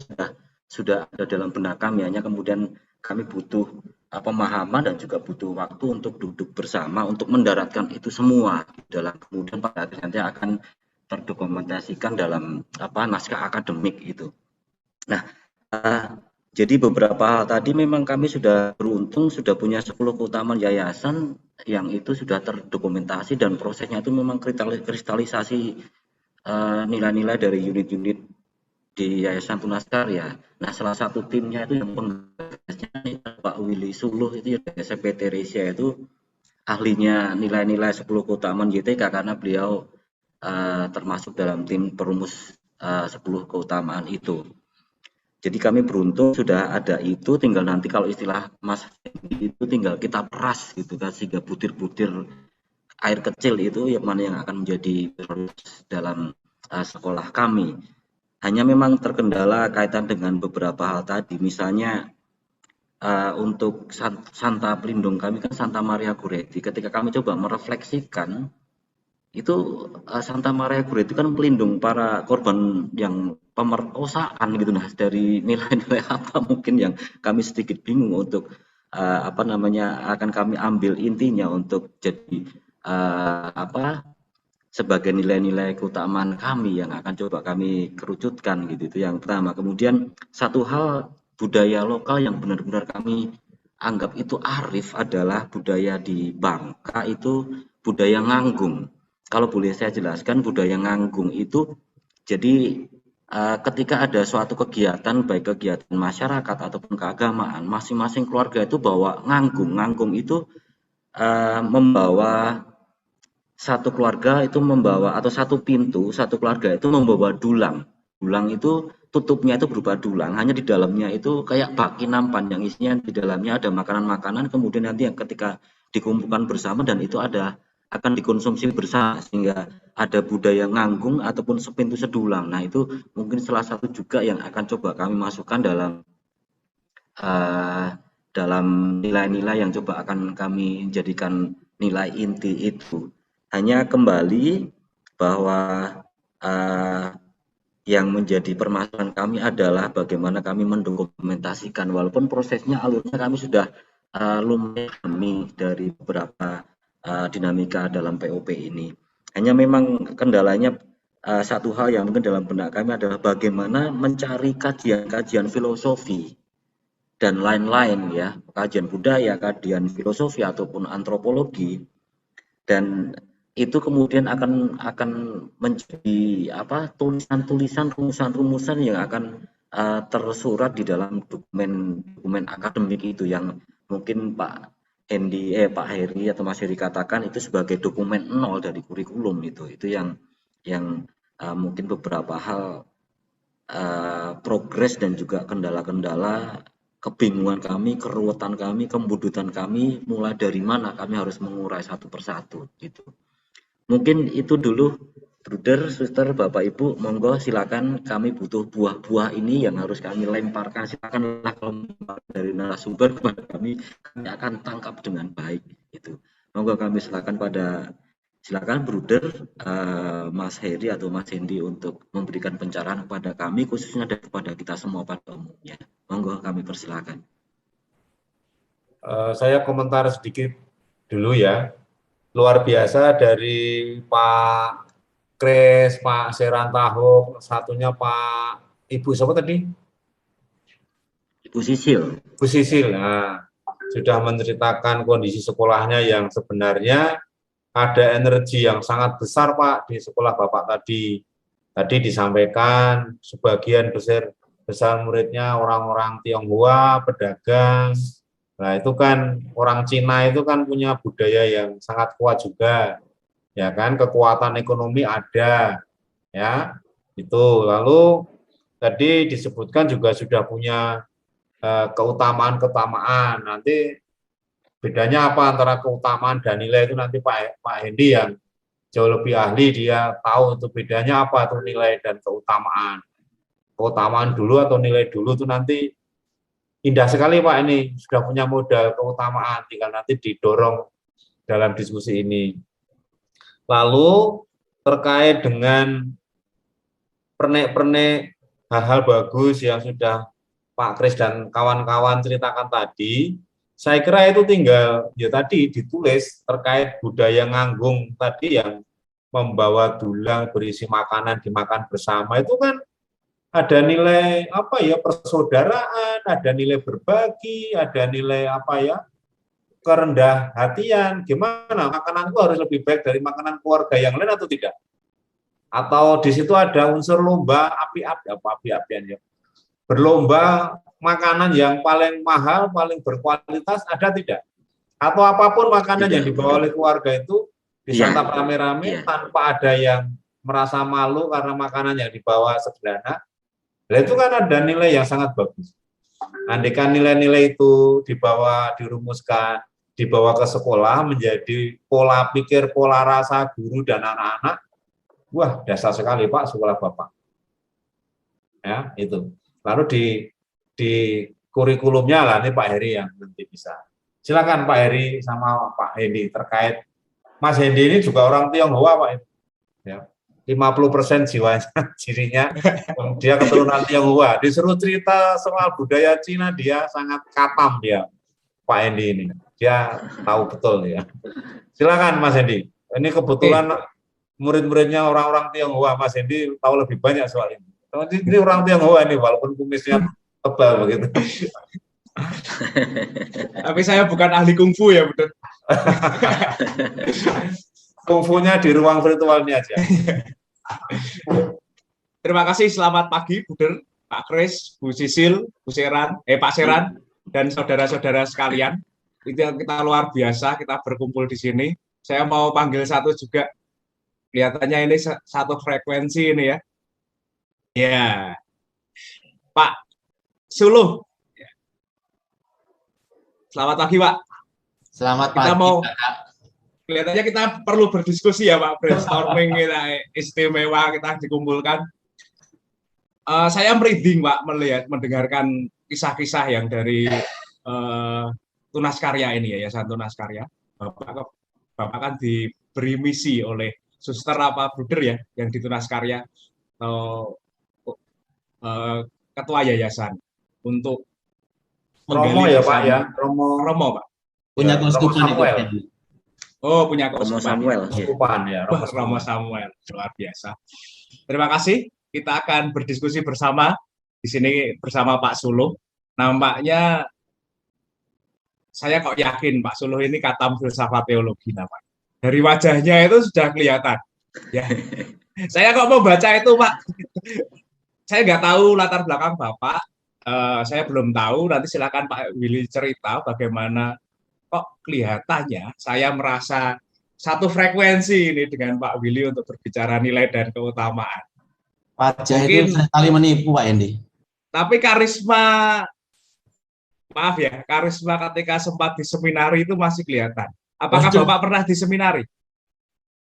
sudah ada dalam benak kami, hanya kemudian kami butuh pemahaman dan juga butuh waktu untuk duduk bersama untuk mendaratkan itu semua dalam, kemudian pada akhirnya nanti akan terdokumentasikan dalam naskah akademik itu. Nah, jadi beberapa hal tadi memang kami sudah beruntung sudah punya 10 keutamaan yayasan yang itu sudah terdokumentasi dan prosesnya itu memang kristalisasi nilai-nilai dari unit-unit di Yayasan Tunas Karya. Nah, salah satu timnya itu yang penggagasnya Pak Willy Suluh itu ya, SMP Teresia itu ahlinya nilai-nilai 10 keutamaan YTK karena beliau termasuk dalam tim perumus 10 keutamaan itu. Jadi kami beruntung sudah ada itu, tinggal nanti kalau istilah Mas Fendi itu tinggal kita peras gitu kan, sehingga butir-butir air kecil itu yang mana yang akan menjadi prioritas dalam sekolah kami. Hanya memang terkendala kaitan dengan beberapa hal tadi, misalnya untuk Santa Pelindung kami kan Santa Maria Goretti. Ketika kami coba merefleksikan, itu Santa Maria Goretti kan pelindung para korban yang pemerkosaan gitu. Nah, dari nilai-nilai apa mungkin yang kami sedikit bingung untuk apa namanya akan kami ambil intinya untuk jadi sebagai nilai-nilai keutamaan kami yang akan coba kami kerucutkan gitu. Itu yang pertama. Kemudian satu hal, budaya lokal yang benar-benar kami anggap itu arif adalah budaya di Bangka, itu budaya nganggung. Kalau boleh saya jelaskan, budaya nganggung itu jadi ketika ada suatu kegiatan, baik kegiatan masyarakat ataupun keagamaan, masing-masing keluarga itu bawa nganggung. Nganggung itu membawa, satu keluarga itu membawa, atau satu pintu, satu keluarga itu membawa dulang. Dulang itu tutupnya itu berupa dulang, hanya di dalamnya itu kayak baki nampan yang isinya di dalamnya ada makanan-makanan, kemudian nanti yang ketika dikumpulkan bersama dan itu akan dikonsumsi bersama, sehingga ada budaya nganggung ataupun sepintu sedulang. Nah, itu mungkin salah satu juga yang akan coba kami masukkan dalam nilai-nilai yang coba akan kami jadikan nilai inti itu. Hanya kembali bahwa yang menjadi permasalahan kami adalah bagaimana kami mendokumentasikan, walaupun prosesnya alurnya kami sudah lumayan dari beberapa dinamika dalam POP ini. Hanya memang kendalanya satu hal yang mungkin dalam benak kami adalah bagaimana mencari kajian-kajian filosofi dan lain-lain ya, kajian budaya, kajian filosofi ataupun antropologi, dan itu kemudian akan menjadi tulisan-tulisan, rumusan-rumusan yang akan tersurat di dalam dokumen akademik itu, yang mungkin Pak Heri atau Mas Heri katakan itu sebagai dokumen nol dari kurikulum itu yang mungkin beberapa hal progres dan juga kendala-kendala, kebingungan kami, keruwetan kami, kembudutan kami, mulai dari mana kami harus mengurai satu persatu gitu. Mungkin itu dulu, Bruder, Suster, Bapak Ibu, monggo silakan, kami butuh buah-buah ini yang harus kami lemparkan. Silakanlah kalau dari narasumber kepada kami akan tangkap dengan baik itu. Monggo kami silakan Bruder, Mas Heri atau Mas Hendi untuk memberikan pencerahan kepada kami, khususnya dan kepada kita semua pada umumnya. Monggo kami persilakan. Saya komentar sedikit dulu ya. Luar biasa dari Pak Kris, Pak Serantahok, satunya Pak Ibu siapa tadi? Ibu Sisil. Ibu Sisil. Nah, sudah menceritakan kondisi sekolahnya yang sebenarnya ada energi yang sangat besar Pak di sekolah Bapak tadi. Tadi disampaikan sebagian besar muridnya orang-orang Tionghoa, pedagang. Nah, itu kan orang Cina itu kan punya budaya yang sangat kuat juga. Ya kan, kekuatan ekonomi ada. Ya. Itu. Lalu tadi disebutkan juga sudah punya keutamaan-keutamaan. Nanti bedanya apa antara keutamaan dan nilai itu nanti Pak Hendi yang jauh lebih ahli, dia tahu itu bedanya apa itu nilai dan keutamaan. Keutamaan dulu atau nilai dulu itu nanti indah sekali Pak, ini sudah punya modal keutamaan, tinggal nanti didorong dalam diskusi ini. Lalu terkait dengan pernek-pernek hal-hal bagus yang sudah Pak Kris dan kawan-kawan ceritakan tadi, saya kira itu tinggal ya tadi ditulis terkait budaya nganggung tadi yang membawa dulang berisi makanan dimakan bersama, itu kan ada nilai apa ya, persaudaraan, ada nilai berbagi, ada nilai apa ya, kerendah hatian. Gimana makananku harus lebih baik dari makanan keluarga yang lain atau tidak? Atau di situ ada unsur lomba api-apian ya, berlomba makanan yang paling mahal, paling berkualitas, ada tidak? Atau apapun makanan yang dibawa oleh keluarga itu disantap rame-rame tanpa ada yang merasa malu karena makanan yang dibawa sederhana. Nah, itu kan ada nilai yang sangat bagus. Andaikan nilai-nilai itu dirumuskan, dibawa ke sekolah menjadi pola pikir, pola rasa guru dan anak-anak, wah dasar sekali Pak sekolah Bapak. Ya, itu. Lalu di kurikulumnya lah, ini Pak Heri yang nanti bisa. Silakan Pak Heri sama Pak Hendi terkait. Mas Hendi ini juga orang Tionghoa Pak. Ya, 50% jiwanya, dirinya, dia keturunan Tionghoa. Disuruh cerita soal budaya Cina, dia sangat katam dia, Pak Hendi ini. Dia tahu betul ya. Silakan Mas Hendi. Ini kebetulan murid-muridnya orang-orang Tionghoa, Mas Hendi tahu lebih banyak soal ini. Ini orang Tionghoa ini, walaupun kumisnya tebal begitu. Tapi saya bukan ahli kungfu ya, betul. Kungfunya di ruang virtualnya aja. Terima kasih, selamat pagi Buder, Pak Kris, Bu Sisil, Bu Seran, Pak Seran, dan saudara-saudara sekalian. Itu kita luar biasa, kita berkumpul di sini. Saya mau panggil satu juga. Kelihatannya ini satu frekuensi ini ya. Ya, Pak Suluh. Selamat pagi Pak. Selamat kita pagi. Mau kelihatannya kita perlu berdiskusi ya Pak, brainstorming kita istimewa, kita dikumpulkan. Saya merinding Pak mendengarkan kisah-kisah yang dari Tunas Karya ini ya, Yayasan Tunas Karya. Bapak kan diberi misi oleh suster apa bruder ya yang di Tunas Karya atau ketua yayasan untuk Romo ya Pak ya, Romo Pak. Punya ya, keuskupan itu. Oh, punya Romo Samuel. Ya, Romo Samuel, luar biasa. Terima kasih. Kita akan berdiskusi bersama di sini bersama Pak Suluh. Nampaknya saya kok yakin Pak Suluh ini katam filsafat teologi namanya. Dari wajahnya itu sudah kelihatan. Ya. Saya kok mau baca itu Pak. Saya nggak tahu latar belakang Bapak. Saya belum tahu, nanti silakan Pak Willy cerita bagaimana kok kelihatannya saya merasa satu frekuensi ini dengan Pak Willy untuk berbicara nilai dan keutamaan. Wajah Mungkin, itu sekali menipu Pak Endi. Tapi karisma, maaf ya, karisma ketika sempat di seminari itu masih kelihatan. Apakah Bapak pernah di seminari?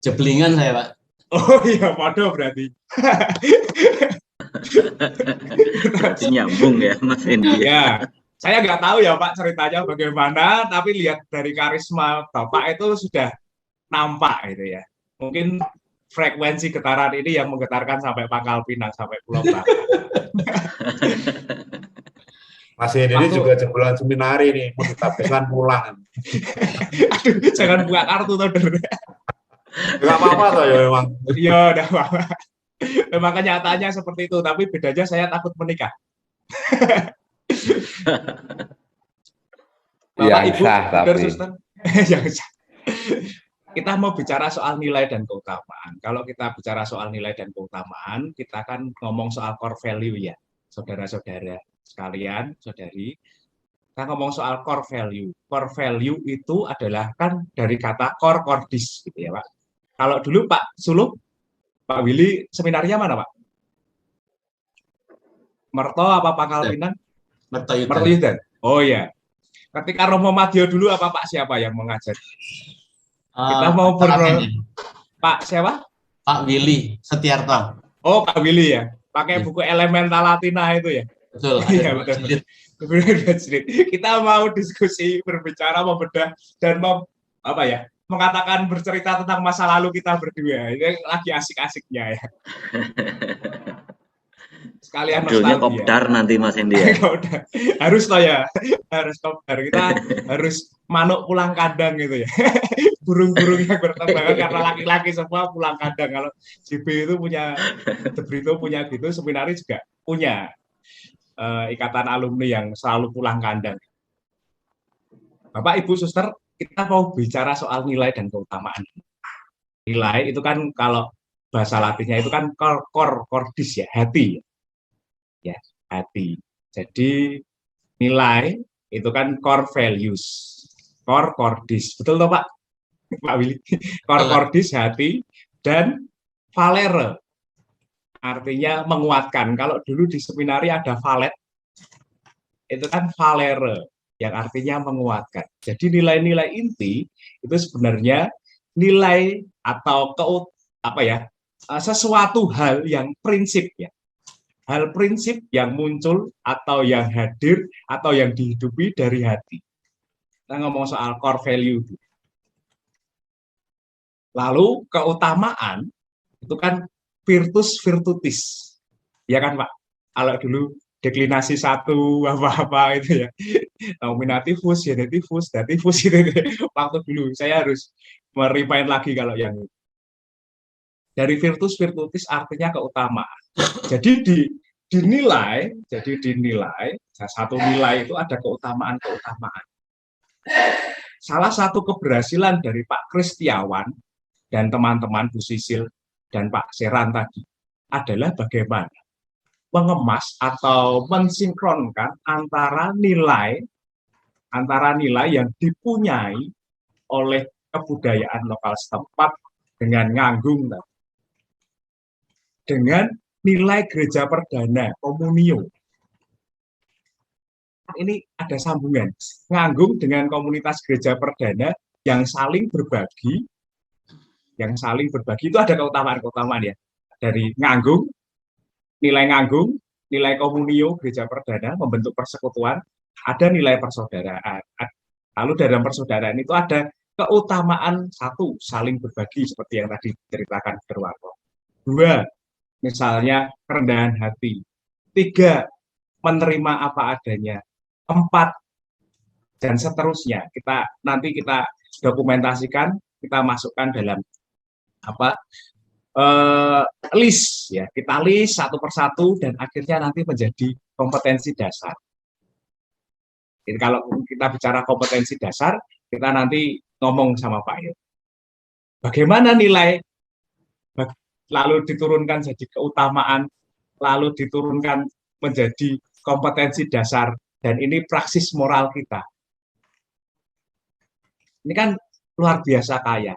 Jeblingan saya Pak. Oh iya, waduh berarti. Nyambung ya Mas Hendi. Ya, saya nggak tahu ya Pak ceritanya bagaimana, tapi lihat dari karisma Bapak itu sudah nampak gitu ya. Mungkin frekuensi getaran ini yang menggetarkan sampai Pangkal Pinang, sampai Pulau Bangka. Mas Hendi ini juga jebolan seminari nih, mau ditabiskan pulang. Aduh, jangan buka kartu tuh. Nggak apa-apa toh ya memang. Iya, udah apa-apa. Memang kenyataannya seperti itu, tapi bedanya saya takut menikah. Bapak, Ibu, tapi suster, kita mau bicara soal nilai dan keutamaan. Kalau kita bicara soal nilai dan keutamaan, kita kan ngomong soal core value ya, saudara-saudara sekalian, saudari. Kita ngomong soal core value. Core value itu adalah kan dari kata core cordis, gitu ya Pak. Kalau dulu Pak Suluh, Pak Willy seminarnya mana Pak? Merto apa Pangkal Pinang? Mertoyudan. Oh ya. Ketika Romo Madyo dulu apa Pak siapa yang mengajar? Kita mau Pak siapa? Pak Willy Setiarto. Oh Pak Willy ya. Pakai buku Elementa Latina itu ya. Betul. Iya betul. Kita mau diskusi, berbicara, membedah dan mengatakan bercerita tentang masa lalu kita berdua. Ini lagi asik-asiknya ya. Sekalian nostalgia. Kopdar nanti Mas Hendi ya. Harus loh ya. Harus kopdar. Kita harus manuk pulang kandang gitu ya. Burung-burung yang berterbangan karena laki-laki semua pulang kandang. Kalau JB itu punya, The Brito punya gitu, seminari juga punya ikatan alumni yang selalu pulang kandang. Bapak, Ibu, Suster, kita mau bicara soal nilai dan keutamaan. Nilai itu kan kalau bahasa Latinnya itu kan cordis ya, hati. Ya, hati. Jadi nilai itu kan core values. Core cordis. Betul toh Pak? Pak Willy. Core cordis hati dan valere. artinya menguatkan. Kalau dulu di seminari ada valet, itu kan valere, yang artinya menguatkan. Jadi nilai-nilai inti itu sebenarnya nilai atau sesuatu hal yang prinsip ya. Hal prinsip yang muncul atau yang hadir atau yang dihidupi dari hati. Kita ngomong soal core value. Lalu keutamaan itu kan virtus virtutis. Ya kan Pak? Kalau dulu deklinasi satu apa-apa itu ya. Nominativus, genitivus, dativus itu. Waktu dulu saya harus merimain lagi kalau yang itu. Dari virtus virtutis artinya keutamaan. Jadi dinilai, satu nilai itu ada keutamaan-keutamaan. Salah satu keberhasilan dari Pak Kristiawan dan teman-teman Bu Sisil dan Pak Seran tadi adalah bagaimana mengemas atau mensinkronkan antara nilai yang dipunyai oleh kebudayaan lokal setempat dengan nganggung dengan nilai gereja perdana komunio. Ini ada sambungan nganggung dengan komunitas gereja perdana yang saling berbagi itu ada keutamaan ya, dari nganggung, nilai komunio gereja perdana membentuk persekutuan, ada nilai persaudaraan. Lalu dalam persaudaraan itu ada keutamaan satu, saling berbagi seperti yang tadi diceritakan Derwarto. 2, misalnya kerendahan hati. 3, menerima apa adanya. 4, dan seterusnya. Nanti kita dokumentasikan, kita masukkan dalam list ya. Kita list satu persatu dan akhirnya nanti menjadi kompetensi dasar. Jadi kalau kita bicara kompetensi dasar, kita nanti ngomong sama Pak Yo. Bagaimana nilai lalu diturunkan jadi keutamaan, lalu diturunkan menjadi kompetensi dasar, dan ini praksis moral kita. Ini kan luar biasa kaya.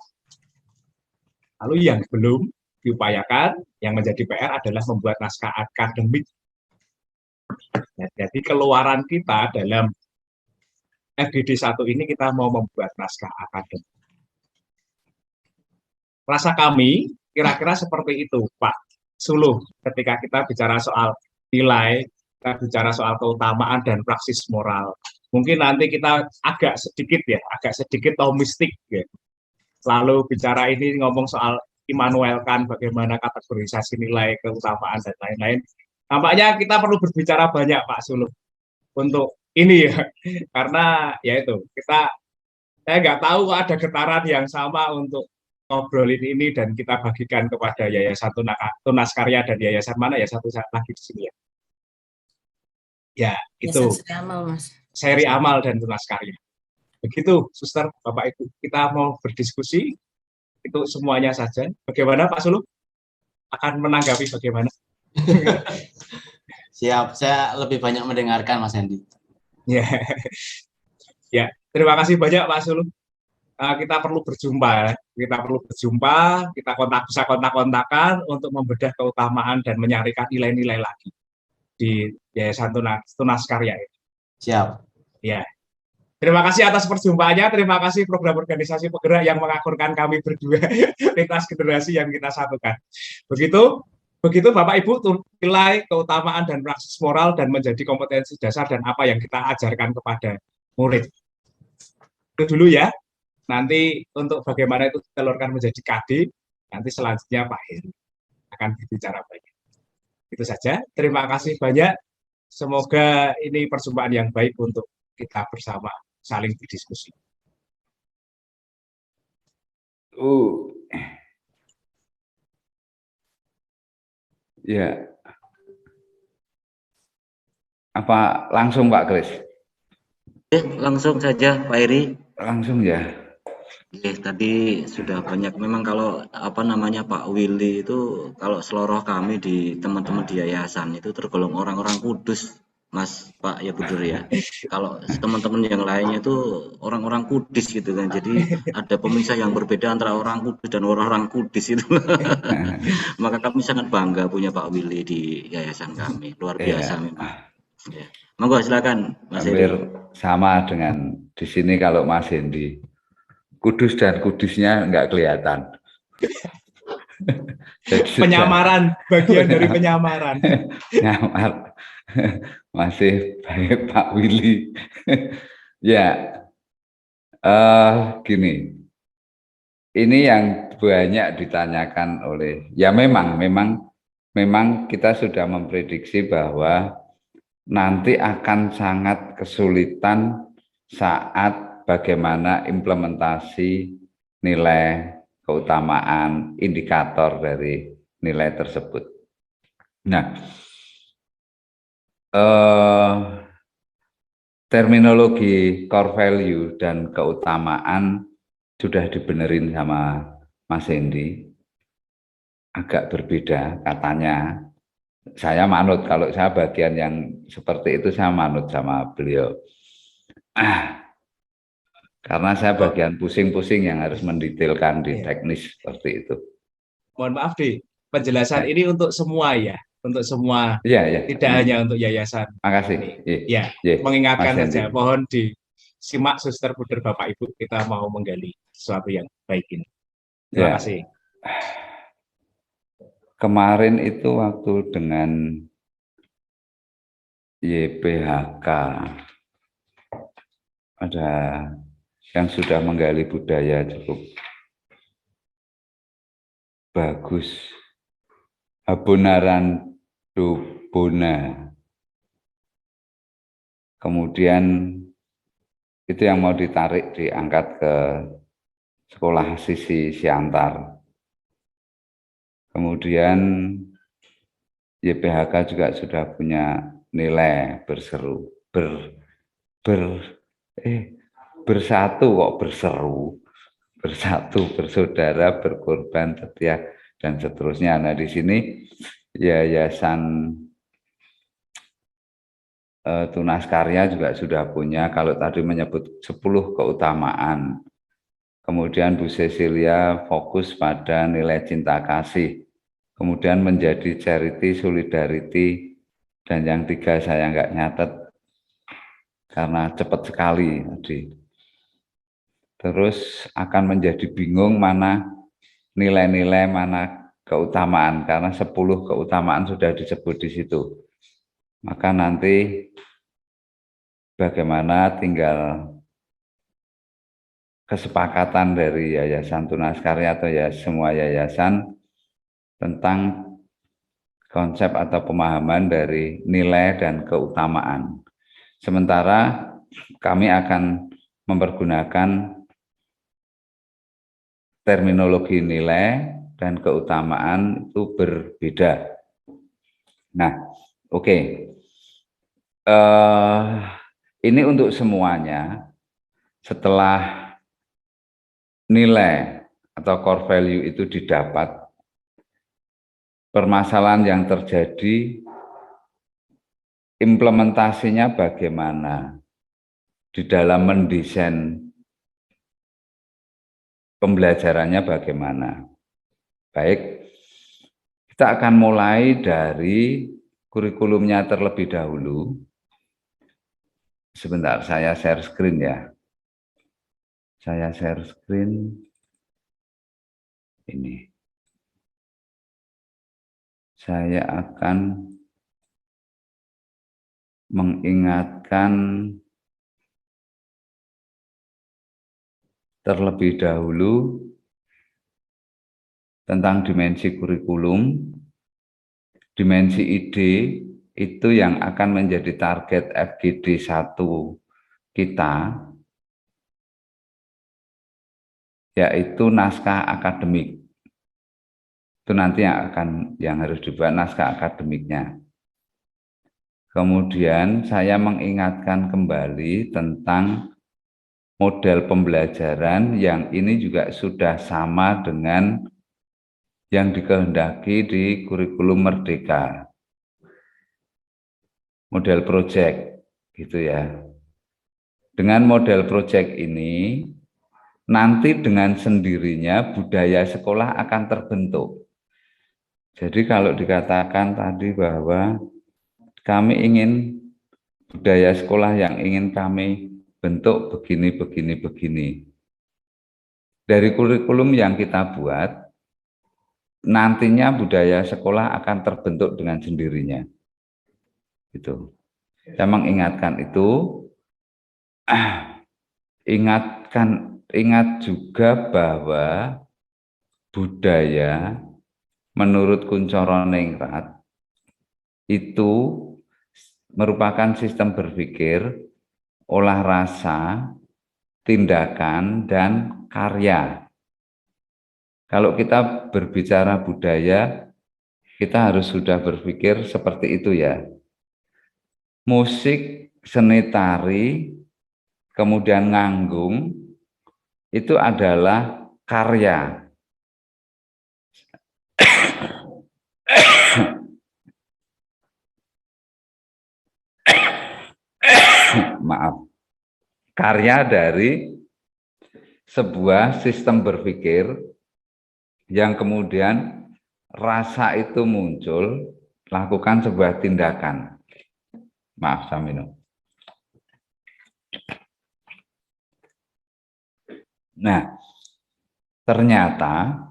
Lalu yang belum diupayakan, yang menjadi PR adalah membuat naskah akademik. Jadi keluaran kita dalam FGD 1 ini kita mau membuat naskah akademik. Rasa kami kira-kira seperti itu, Pak Suluh, ketika kita bicara soal nilai, kita bicara soal keutamaan dan praksis moral. Mungkin nanti kita agak sedikit tomistik ya. Lalu bicara ini ngomong soal Immanuel Kant, bagaimana kategorisasi nilai, keutamaan dan lain-lain. Nampaknya kita perlu berbicara banyak Pak Suluh untuk ini ya, karena ya itu saya nggak tahu ada getaran yang sama untuk ngobrolin ini dan kita bagikan kepada Yayasan Tunas Karya dan yayasan mana ya satu lagi di sini ya. Ya itu seri amal dan Tunas Karya. Begitu, Suster, Bapak Ibu, kita mau berdiskusi itu semuanya saja. Bagaimana Pak Suluh? Akan menanggapi bagaimana? Siap, saya lebih banyak mendengarkan Mas Hendy. Ya, terima kasih banyak Pak Suluh. Kita perlu berjumpa, kita bisa kontak-kontakan untuk membedah keutamaan dan menyarikan nilai-nilai lagi di Yayasan Tunas Karya. Siap. Ya. Terima kasih atas perjumpaannya, terima kasih program organisasi penggerak yang mengakurkan kami berdua lintas generasi yang kita satukan. Begitu Bapak Ibu, nilai, keutamaan dan praksis moral dan menjadi kompetensi dasar dan apa yang kita ajarkan kepada murid. Itu dulu ya. Nanti untuk bagaimana itu ditelurkan menjadi KD, nanti selanjutnya Pak Heru akan berbicara banyak. Itu saja. Terima kasih banyak. Semoga ini perjumpaan yang baik untuk kita bersama saling berdiskusi. Ya. Apa langsung Pak Kris? Langsung saja Pak Heri. Langsung ya. Tadi sudah banyak. Memang kalau Pak Willy itu kalau seluruh kami di teman-teman di yayasan itu tergolong orang-orang kudus Mas Pak ya Bruder ya. Kalau teman-teman yang lainnya itu orang-orang Kudus gitu kan. Jadi ada pemisah yang berbeda antara orang Kudus dan orang-orang Kudus itu. Maka kami sangat bangga punya Pak Willy di yayasan kami. Luar biasa memang. Ya. Monggo silakan Mas Hampir Heri. sama dengan di sini kalau Mas Hendi. Kudus dan kudusnya enggak kelihatan. Penyamaran, bagian dari penyamaran. Nyamar. Masih baik Pak Willy. Ya, gini. Ini yang banyak ditanyakan oleh, ya memang kita sudah memprediksi bahwa nanti akan sangat kesulitan saat bagaimana implementasi nilai keutamaan indikator dari nilai tersebut. Nah, terminologi core value dan keutamaan sudah dibenerin sama Mas Hendi, agak berbeda katanya. Saya manut, kalau saya bagian yang seperti itu saya manut sama beliau. Karena saya bagian pusing-pusing yang harus mendetailkan di teknis seperti itu. Mohon maaf deh, penjelasan ini untuk semua ya, untuk semua, tidak hanya untuk yayasan. Makasih. Ya, mengingatkan saja, mohon disimak Suster, Bruder, Bapak Ibu, kita mau menggali sesuatu yang baik ini. Terima kasih. Kemarin itu waktu dengan YPHK, ada yang sudah menggali budaya cukup bagus. Abonaran Dubona. Kemudian itu yang mau ditarik, diangkat ke sekolah Sisi Siantar. Kemudian YPHK juga sudah punya nilai berseru, bersatu kok berseru, bersatu, bersaudara, berkorban, setia, dan seterusnya. Nah, di sini Yayasan Tunas Karya juga sudah punya, kalau tadi menyebut 10 keutamaan. Kemudian Bu Cecilia fokus pada nilai cinta kasih. Kemudian menjadi charity, solidarity, dan yang 3 saya nggak nyatet karena cepat sekali tadi. Terus akan menjadi bingung mana nilai-nilai, mana keutamaan, karena 10 keutamaan sudah disebut di situ. Maka nanti bagaimana tinggal kesepakatan dari Yayasan Tunas Karya atau ya semua yayasan tentang konsep atau pemahaman dari nilai dan keutamaan. Sementara kami akan mempergunakan terminologi nilai dan keutamaan itu berbeda. Nah, oke. Ini untuk semuanya. Setelah nilai atau core value itu didapat, permasalahan yang terjadi implementasinya bagaimana di dalam mendesain pembelajarannya bagaimana. Baik, kita akan mulai dari kurikulumnya terlebih dahulu. Sebentar, saya share screen ya. Saya share screen ini. Saya akan mengingatkan terlebih dahulu tentang dimensi kurikulum, dimensi ide itu yang akan menjadi target FGD 1 kita, yaitu naskah akademik. Itu nanti yang harus dibuat naskah akademiknya. Kemudian saya mengingatkan kembali tentang model pembelajaran yang ini juga sudah sama dengan yang dikehendaki di kurikulum Merdeka. model project gitu ya. Dengan model project ini nanti dengan sendirinya budaya sekolah akan terbentuk. Jadi kalau dikatakan tadi bahwa kami ingin budaya sekolah yang ingin kami bentuk begini, begini, begini. Dari kurikulum yang kita buat, nantinya budaya sekolah akan terbentuk dengan sendirinya. Gitu. Saya mengingatkan itu, ingat juga bahwa budaya menurut Kuncoro Ningrat itu merupakan sistem berpikir, olah rasa, tindakan, dan karya. Kalau kita berbicara budaya, kita harus sudah berpikir seperti itu ya. Musik, seni tari, kemudian nganggung, itu adalah karya. Maaf. Karya dari sebuah sistem berpikir yang kemudian rasa itu muncul, lakukan sebuah tindakan. Maaf, saya minum. Nah, ternyata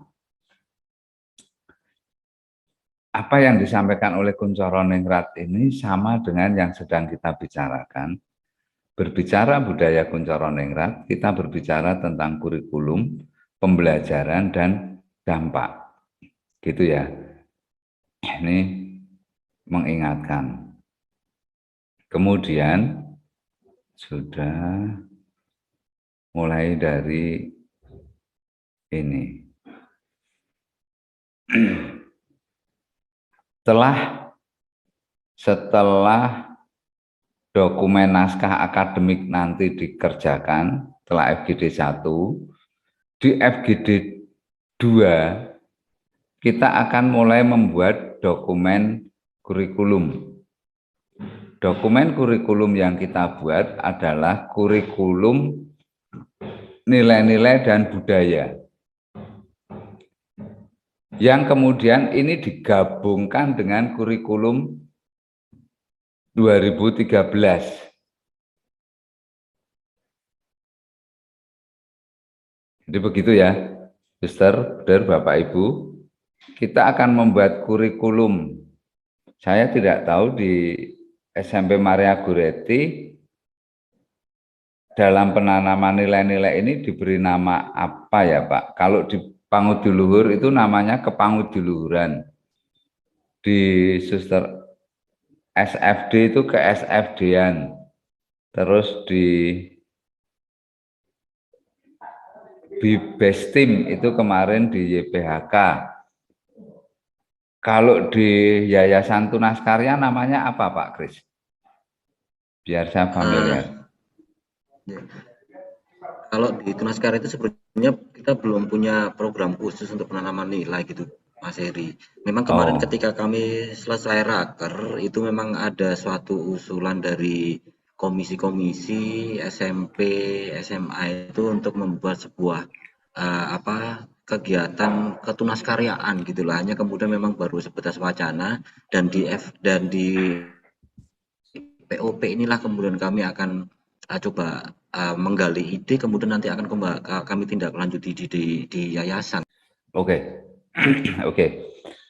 apa yang disampaikan oleh Kuncoro Ningrat ini sama dengan yang sedang kita bicarakan. Berbicara budaya Kuncoro Ningrat, kita berbicara tentang kurikulum, pembelajaran, dan dampak. Gitu ya. Ini mengingatkan. Kemudian sudah mulai dari ini. Setelah dokumen naskah akademik nanti dikerjakan setelah FGD 1, di FGD 2 kita akan mulai membuat dokumen kurikulum. Dokumen kurikulum yang kita buat adalah kurikulum nilai-nilai dan budaya. Yang kemudian ini digabungkan dengan kurikulum 2013. Jadi begitu ya, Suster, Bapak Ibu, kita akan membuat kurikulum. Saya tidak tahu di SMP Maria Goretti dalam penanaman nilai-nilai ini diberi nama apa ya Pak? Kalau di Panguduluhur itu namanya kepangudiluhuran. Di Suster SFD itu ke SFD-an. Terus di Bibestim itu kemarin di YPHK. Kalau di Yayasan Tunas Karya namanya apa Pak Kris? Biar saya familiar. Kalau di Tunas Karya itu sebenarnya kita belum punya program khusus untuk penanaman nilai gitu, Mas Heri. Memang kemarin ketika kami selesai raker itu memang ada suatu usulan dari komisi-komisi SMP, SMA itu untuk membuat sebuah kegiatan ketunaskaryaan gitulah. Hanya kemudian memang baru sebatas wacana dan di POP inilah kemudian kami akan coba menggali ide, kemudian nanti akan kami tindak lanjuti di yayasan. Oke.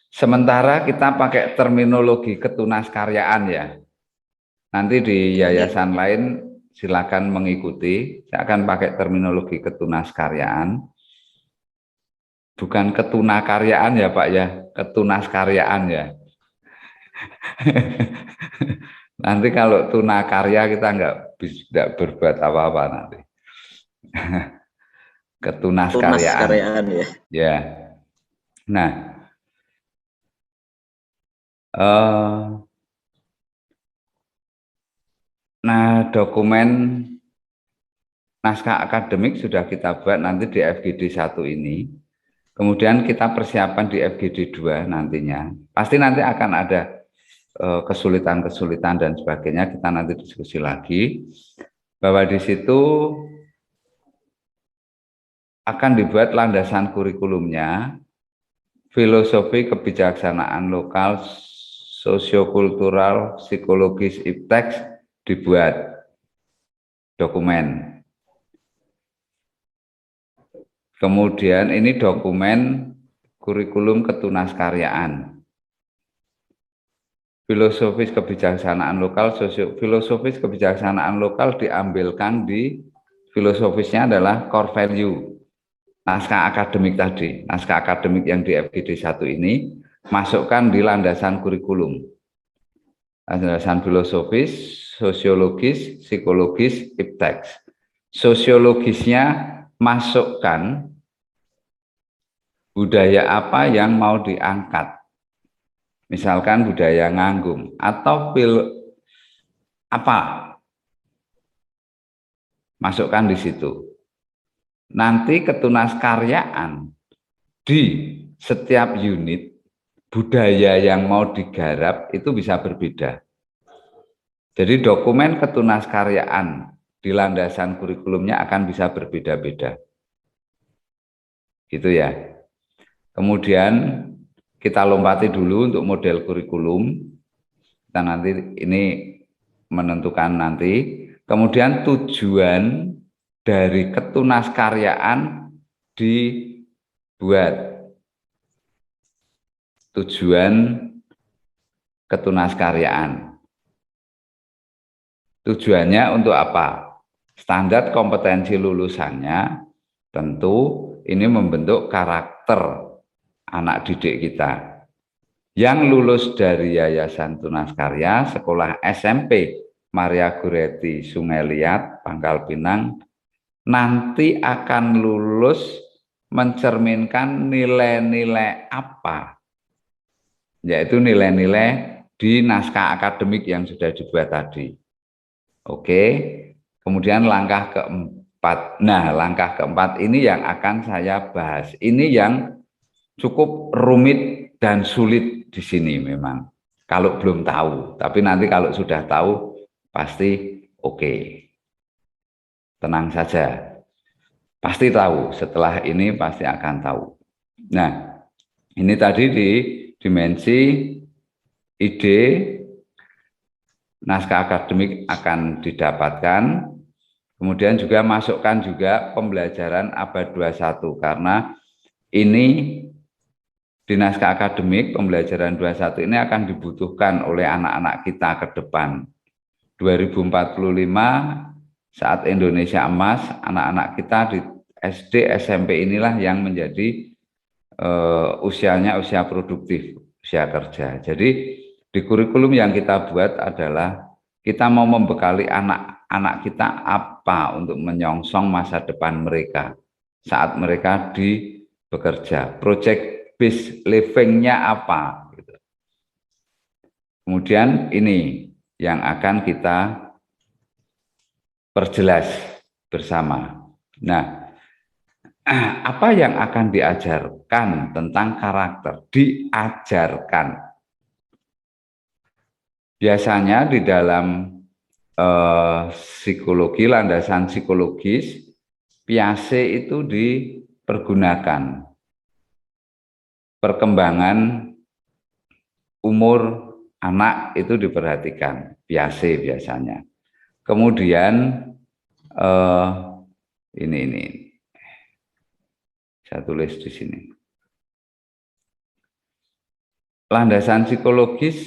Sementara kita pakai terminologi ketunaskaryaan ya. Nanti di yayasan lain silakan mengikuti. Saya akan pakai terminologi ketunaskaryaan. Bukan ketunakaryaan ya Pak ya, ketunaskaryaan ya. Nanti kalau tunakarya kita tidak berbuat apa-apa nanti. Ketunaskaryaan ya. Ya. Nah, dokumen naskah akademik sudah kita buat nanti di FGD 1 ini. Kemudian kita persiapan di FGD 2 nantinya. Pasti nanti akan ada kesulitan-kesulitan dan sebagainya, kita nanti diskusi lagi, bahwa di situ akan dibuat landasan kurikulumnya, filosofi kebijaksanaan lokal, sosiokultural, psikologis, ipteks, dibuat dokumen. Kemudian ini dokumen kurikulum ketunaskaryaan. Filosofis kebijaksanaan lokal, filosofis kebijaksanaan lokal diambilkan di filosofisnya adalah core value. Naskah akademik tadi, naskah akademik yang di FGD 1 ini masukkan di landasan kurikulum. Landasan filosofis, sosiologis, psikologis, ipteks. Sosiologisnya masukkan budaya apa yang mau diangkat. Misalkan budaya Nganggung atau apa, masukkan di situ. Nanti ketunaskaryaan di setiap unit budaya yang mau digarap itu bisa berbeda. Jadi dokumen ketunaskaryaan di landasan kurikulumnya akan bisa berbeda-beda. Gitu ya. Kemudian kita lompati dulu untuk model kurikulum. Kita nanti ini menentukan nanti. Kemudian tujuan dari ketunaskaryaan dibuat. Tujuan ketunaskaryaan. Tujuannya untuk apa? Standar kompetensi lulusannya tentu ini membentuk karakter anak didik kita. Yang lulus dari Yayasan Tunaskarya Sekolah SMP Maria Goretti Sungai Liat, Pangkal Pinang, nanti akan lulus mencerminkan nilai-nilai apa? Yaitu nilai-nilai di naskah akademik yang sudah dibuat tadi. Oke, kemudian langkah keempat. Nah, langkah keempat ini yang akan saya bahas. Ini yang cukup rumit dan sulit di sini memang. Kalau belum tahu, tapi nanti kalau sudah tahu pasti oke. Tenang saja. Pasti tahu, setelah ini pasti akan tahu. Nah, ini tadi di dimensi ide naskah akademik akan didapatkan. Kemudian juga masukkan juga pembelajaran abad 21 karena ini di naskah akademik pembelajaran 21 ini akan dibutuhkan oleh anak-anak kita ke depan. 2045 saat Indonesia emas, anak-anak kita di SD, SMP inilah yang menjadi usianya usia produktif, usia kerja. Jadi di kurikulum yang kita buat adalah kita mau membekali anak-anak kita apa untuk menyongsong masa depan mereka saat mereka bekerja. Project based living-nya apa? Gitu. Kemudian ini yang akan kita perjelas bersama. Nah, apa yang akan diajarkan tentang karakter? Diajarkan. Biasanya di dalam psikologi, landasan psikologis, Piaget itu dipergunakan. Perkembangan umur anak itu diperhatikan, Piaget biasanya. Kemudian ini saya tulis di sini. Landasan psikologis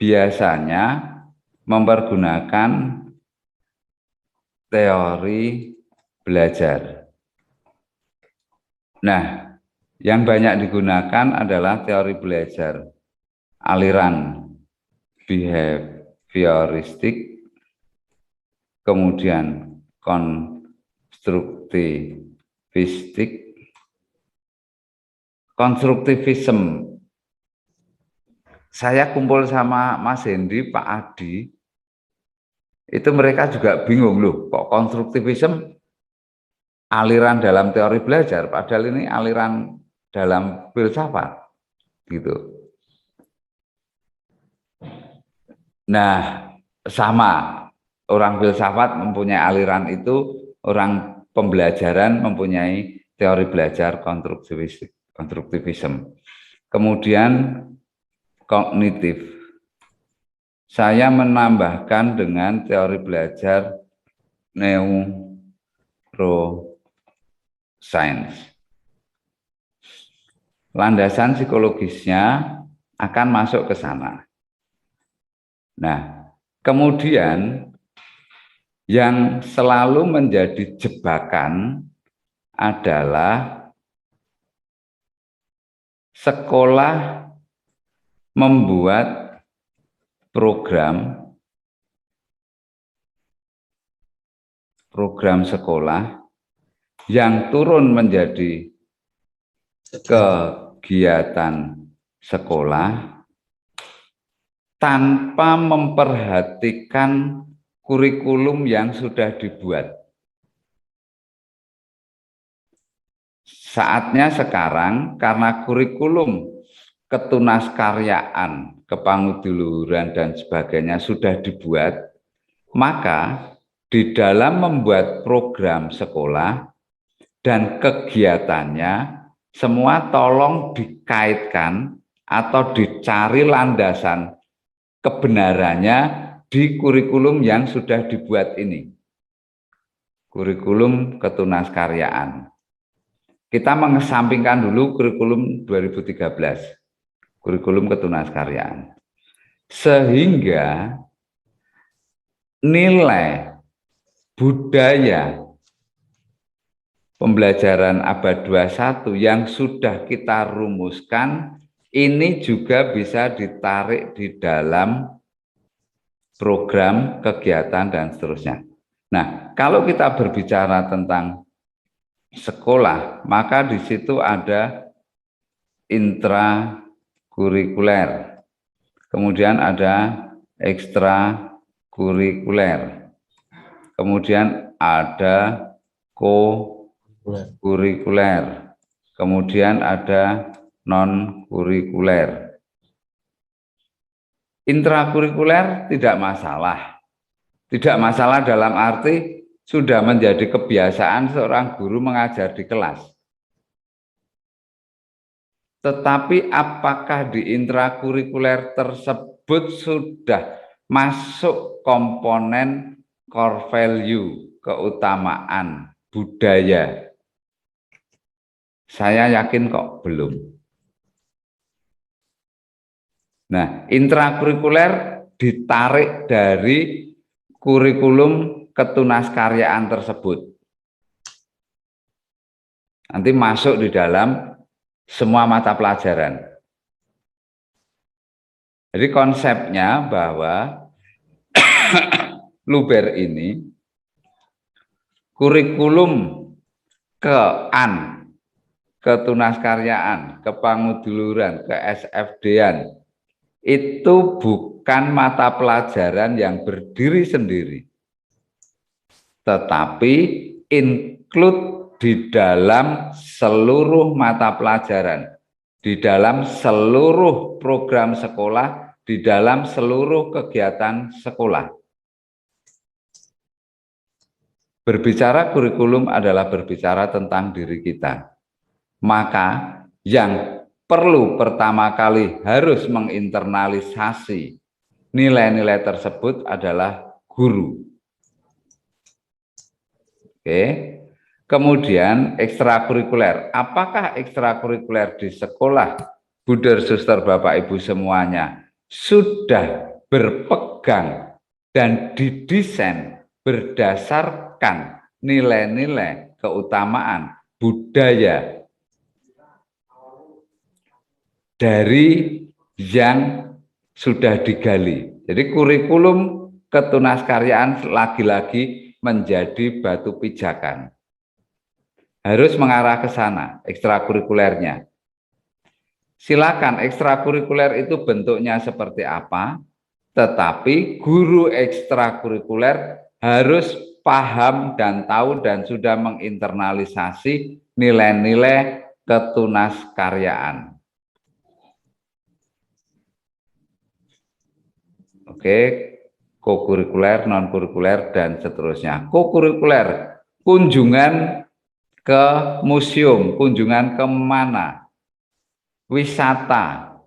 biasanya mempergunakan teori belajar. Nah, yang banyak digunakan adalah teori belajar, aliran behavioristik, kemudian konstruktivisme. Saya kumpul sama Mas Hendy, Pak Adi, itu mereka juga bingung loh, kok konstruktivisme aliran dalam teori belajar, padahal ini aliran dalam filsafat. gitu. Nah, sama orang filsafat mempunyai aliran itu, orang pembelajaran mempunyai teori belajar konstruktivisme. Kemudian kognitif. Saya menambahkan dengan teori belajar neuroscience. Landasan psikologisnya akan masuk ke sana. Nah, kemudian yang selalu menjadi jebakan adalah sekolah membuat program sekolah yang turun menjadi kegiatan sekolah tanpa memperhatikan kurikulum yang sudah dibuat. Saatnya sekarang, karena kurikulum ketunaskaryaan, kepanguduluhuran dan sebagainya sudah dibuat, maka di dalam membuat program sekolah dan kegiatannya semua tolong dikaitkan atau dicari landasan kebenarannya di kurikulum yang sudah dibuat ini. Kurikulum ketunaskaryaan. Kita mengesampingkan dulu kurikulum 2013. Kurikulum ketunaskaryaan. Sehingga nilai budaya pembelajaran abad 21 yang sudah kita rumuskan ini juga bisa ditarik di dalam program, kegiatan, dan seterusnya. Nah, kalau kita berbicara tentang sekolah, maka di situ ada intrakurikuler, kemudian ada ekstrakurikuler, kemudian ada co-kurikuler, kemudian ada non-kurikuler. Intrakurikuler tidak masalah. Tidak masalah dalam arti sudah menjadi kebiasaan seorang guru mengajar di kelas. Tetapi apakah di intrakurikuler tersebut sudah masuk komponen core value, keutamaan, budaya? Saya yakin kok belum. Nah, intrakurikuler ditarik dari kurikulum ketunaskaryaan tersebut. Nanti masuk di dalam semua mata pelajaran. Jadi konsepnya bahwa Luber ini kurikulum ketunaskaryaan, kepanguduluran, ke-SFD-an itu bukan mata pelajaran yang berdiri sendiri, tetapi include di dalam seluruh mata pelajaran, di dalam seluruh program sekolah, di dalam seluruh kegiatan sekolah. Berbicara kurikulum adalah berbicara tentang diri kita. Maka yang perlu pertama kali harus menginternalisasi nilai-nilai tersebut adalah guru. Oke. Kemudian ekstrakurikuler. Apakah ekstrakurikuler di sekolah, Buder, Suster, Bapak, Ibu semuanya sudah berpegang dan didesain berdasarkan nilai-nilai keutamaan budaya dari yang sudah digali. Jadi kurikulum ketunaskaryaan lagi-lagi menjadi batu pijakan. Harus mengarah ke sana ekstrakurikulernya. Silakan ekstrakurikuler itu bentuknya seperti apa, tetapi guru ekstrakurikuler harus paham dan tahu dan sudah menginternalisasi nilai-nilai ketunaskaryaan. Oke, kokurikuler, non kurikuler, dan seterusnya. Kokurikuler, kunjungan ke museum, kunjungan ke mana? Wisata,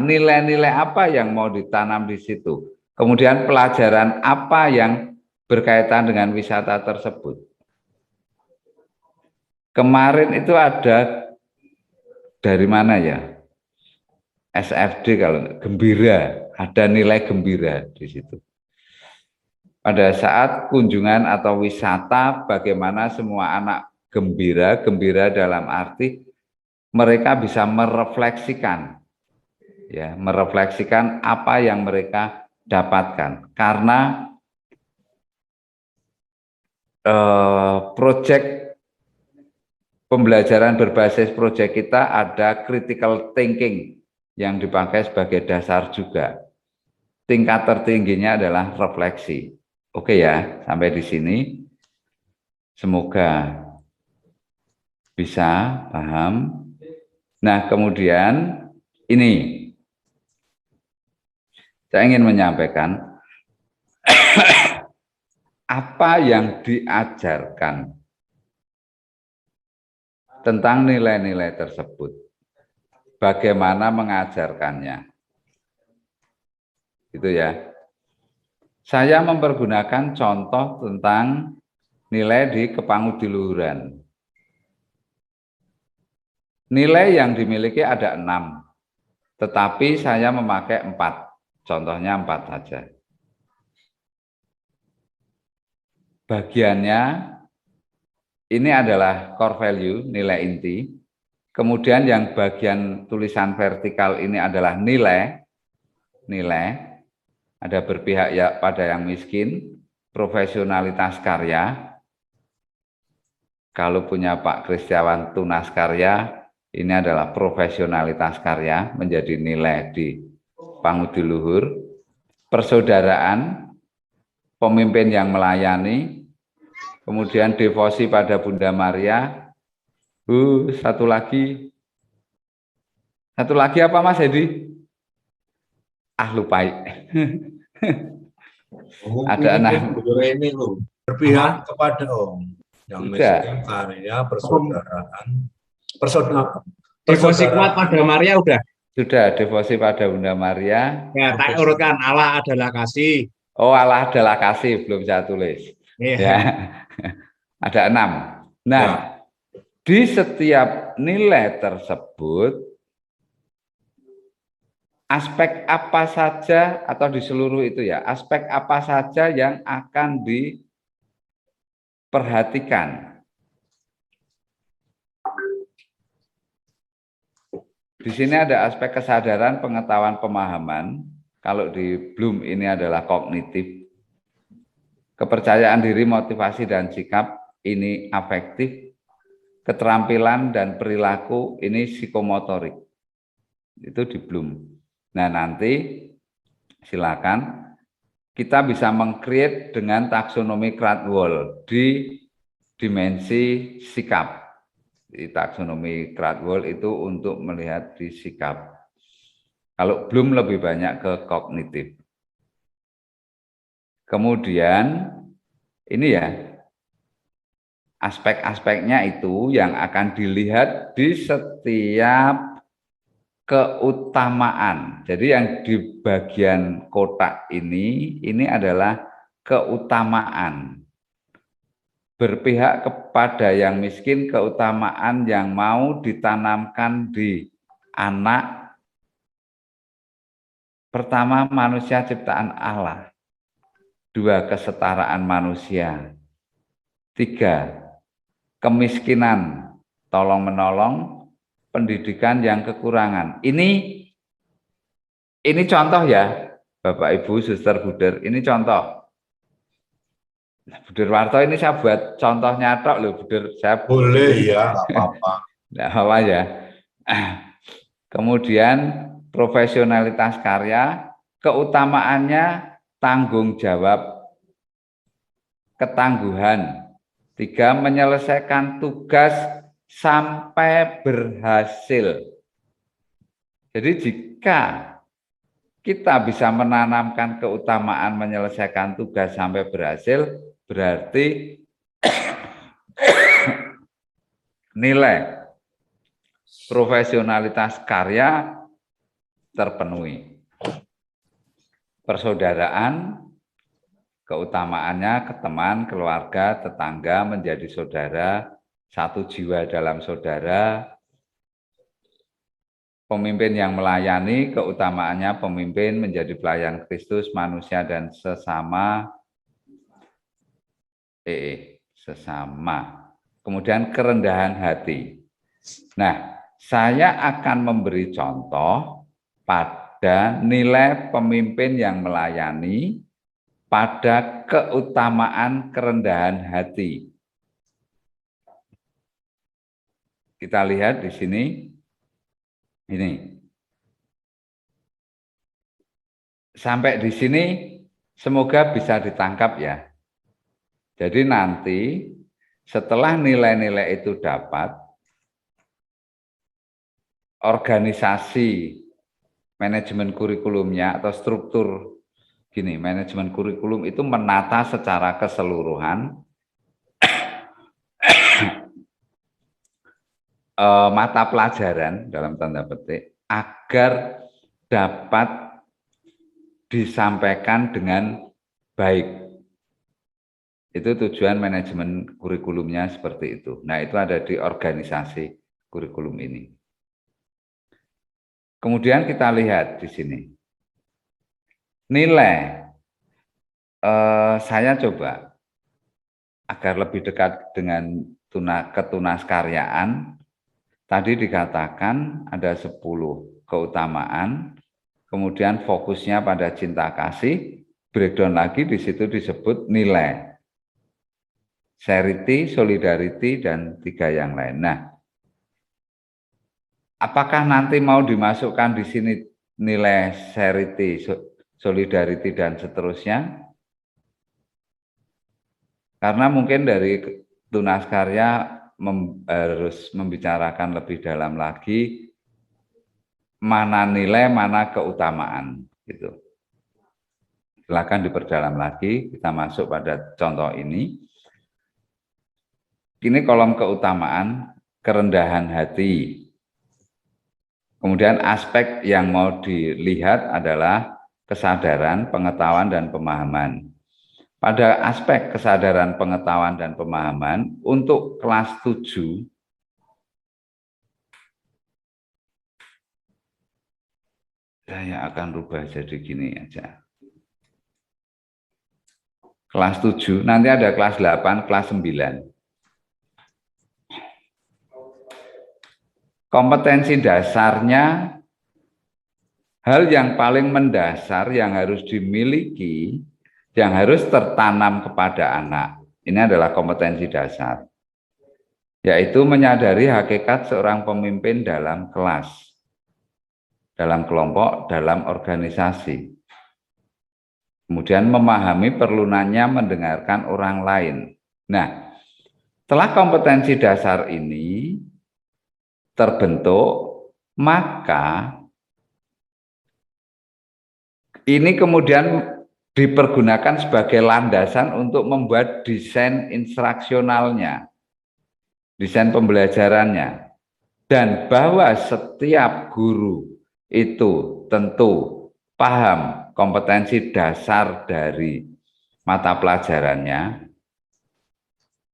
nilai-nilai apa yang mau ditanam di situ? Kemudian pelajaran apa yang berkaitan dengan wisata tersebut? Kemarin itu ada dari mana ya? SFD kalau gembira, ada nilai gembira di situ. Pada saat kunjungan atau wisata, bagaimana semua anak gembira dalam arti mereka bisa merefleksikan, ya, merefleksikan apa yang mereka dapatkan. Karena proyek pembelajaran berbasis proyek kita ada critical thinking yang dipakai sebagai dasar juga. Tingkat tertingginya adalah refleksi. Oke ya, sampai di sini. Semoga bisa paham. Nah, kemudian ini saya ingin menyampaikan apa yang diajarkan tentang nilai-nilai tersebut. Bagaimana mengajarkannya. Gitu ya. Saya mempergunakan contoh tentang nilai di kepangudiluhuran. Nilai yang dimiliki ada 6, tetapi saya memakai 4. Contohnya 4 saja. Bagiannya ini adalah core value, nilai inti. Kemudian yang bagian tulisan vertikal ini adalah nilai. Ada berpihak ya pada yang miskin, profesionalitas karya. Kalau punya Pak Kristiawan tunas karya, ini adalah profesionalitas karya menjadi nilai di pangudi luhur. Persaudaraan, pemimpin yang melayani, kemudian devosi pada Bunda Maria. Satu lagi apa Mas Hedi? Lupa. Ada 6. Ini loh, berpihak kepada yang miskin, karya, persaudaraan. Devosi kuat pada Maria udah. Sudah, devosi pada Bunda Maria. Ya, tak urutkan. Allah adalah kasih. Oh, Allah adalah kasih, belum saya tulis. Ya. Ada 6. Nah, di setiap nilai tersebut, aspek apa saja atau di seluruh itu ya, aspek apa saja yang akan diperhatikan. Di sini ada aspek kesadaran, pengetahuan, pemahaman. Kalau di Bloom ini adalah kognitif. Kepercayaan diri, motivasi, dan sikap ini afektif. Keterampilan dan perilaku ini psikomotorik. Itu di Bloom. Nah, nanti silakan kita bisa meng-create dengan taksonomi Krathwohl di dimensi sikap. Di taksonomi Krathwohl itu untuk melihat di sikap. Kalau Bloom lebih banyak ke kognitif. Kemudian ini ya, aspek-aspeknya itu yang akan dilihat di setiap keutamaan. Jadi yang di bagian kotak ini adalah keutamaan. Berpihak kepada yang miskin, keutamaan yang mau ditanamkan di anak. Pertama, manusia ciptaan Allah. 2, kesetaraan manusia. 3, kemiskinan, tolong-menolong. Pendidikan yang kekurangan. Ini contoh ya, Bapak Ibu, Suster Buder, ini contoh. Buder Warto ini saya buat contohnya tok loh, Buder. Saya boleh ya, nggak apa-apa. Nggak apa-apa ya. Kemudian profesionalitas karya, keutamaannya tanggung jawab, ketangguhan. 3, menyelesaikan tugas sampai berhasil. Jadi jika kita bisa menanamkan keutamaan menyelesaikan tugas sampai berhasil, berarti nilai profesionalitas karya terpenuhi. Persaudaraan, keutamaannya ke teman, keluarga, tetangga, menjadi saudara, satu jiwa dalam saudara. Pemimpin yang melayani, keutamaannya pemimpin menjadi pelayan Kristus, manusia dan sesama. Sesama. Kemudian kerendahan hati. Nah, saya akan memberi contoh pada nilai pemimpin yang melayani pada keutamaan kerendahan hati. Kita lihat di sini. Ini. Sampai di sini semoga bisa ditangkap ya. Jadi nanti setelah nilai-nilai itu dapat, organisasi manajemen kurikulumnya atau struktur gini, manajemen kurikulum itu menata secara keseluruhan mata pelajaran dalam tanda petik agar dapat disampaikan dengan baik. Itu tujuan manajemen kurikulumnya seperti itu. Nah, itu ada di organisasi kurikulum ini. Kemudian kita lihat di sini. Nilai, saya coba agar lebih dekat dengan ketunaskaryaan. Tadi dikatakan ada 10 keutamaan, kemudian fokusnya pada cinta kasih, breakdown lagi di situ disebut nilai. Charity, solidarity, dan 3 yang lain. Nah, apakah nanti mau dimasukkan di sini nilai charity, solidarity, dan seterusnya? Karena mungkin dari Tunaskarya harus membicarakan lebih dalam lagi mana nilai, mana keutamaan. Gitu. Silakan diperdalam lagi, kita masuk pada contoh ini. Ini kolom keutamaan, kerendahan hati. Kemudian aspek yang mau dilihat adalah kesadaran, pengetahuan, dan pemahaman. Pada aspek kesadaran, pengetahuan, dan pemahaman, untuk kelas 7, saya akan rubah jadi gini aja. Kelas 7, nanti ada kelas 8, kelas 9. Kompetensi dasarnya, hal yang paling mendasar yang harus dimiliki, yang harus tertanam kepada anak. Ini adalah kompetensi dasar. Yaitu menyadari hakikat seorang pemimpin dalam kelas, dalam kelompok, dalam organisasi. Kemudian memahami perlunannya mendengarkan orang lain. Nah, setelah kompetensi dasar ini terbentuk, maka ini kemudian dipergunakan sebagai landasan untuk membuat desain instruksionalnya, desain pembelajarannya, dan bahwa setiap guru itu tentu paham kompetensi dasar dari mata pelajarannya.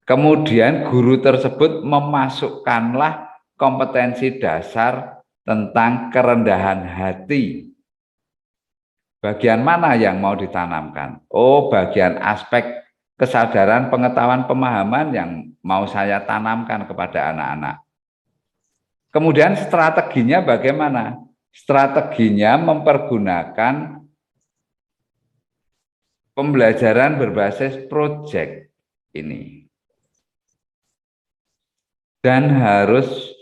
Kemudian guru tersebut memasukkanlah kompetensi dasar tentang kerendahan hati. Bagian mana yang mau ditanamkan? Oh, bagian aspek kesadaran, pengetahuan, pemahaman yang mau saya tanamkan kepada anak-anak. Kemudian strateginya bagaimana? Strateginya mempergunakan pembelajaran berbasis proyek ini. Dan harus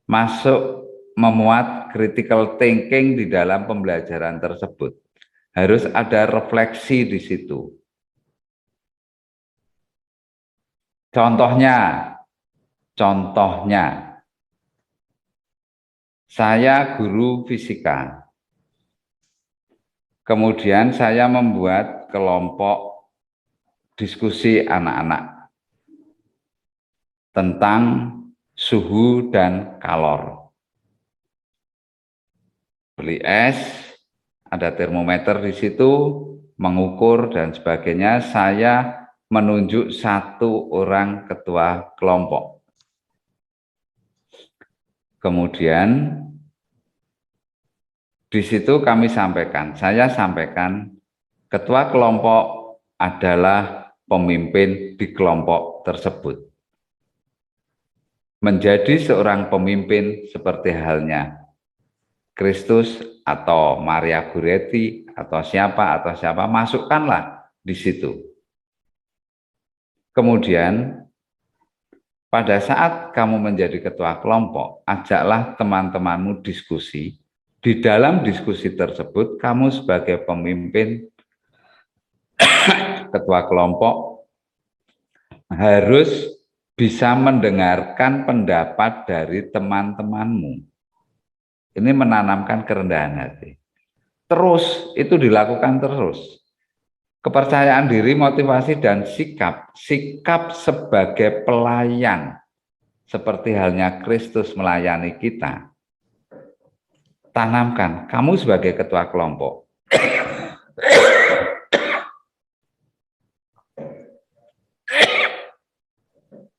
masuk memuat critical thinking di dalam pembelajaran tersebut. Harus ada refleksi di situ. Contohnya, saya guru fisika. Kemudian saya membuat kelompok diskusi anak-anak tentang suhu dan kalor. Beli es, ada termometer di situ, mengukur dan sebagainya. Saya menunjuk satu orang ketua kelompok. Kemudian di situ kami sampaikan, saya sampaikan, ketua kelompok adalah pemimpin di kelompok tersebut. Menjadi seorang pemimpin seperti halnya Kristus atau Maria Goretti atau siapa, masukkanlah di situ. Kemudian pada saat kamu menjadi ketua kelompok, ajaklah teman-temanmu diskusi. Di dalam diskusi tersebut, kamu sebagai pemimpin ketua kelompok harus bisa mendengarkan pendapat dari teman-temanmu. Ini menanamkan kerendahan hati. Terus, itu dilakukan terus. Kepercayaan diri, motivasi, dan sikap. Sikap sebagai pelayan. Seperti halnya Kristus melayani kita. Tanamkan, kamu sebagai ketua kelompok.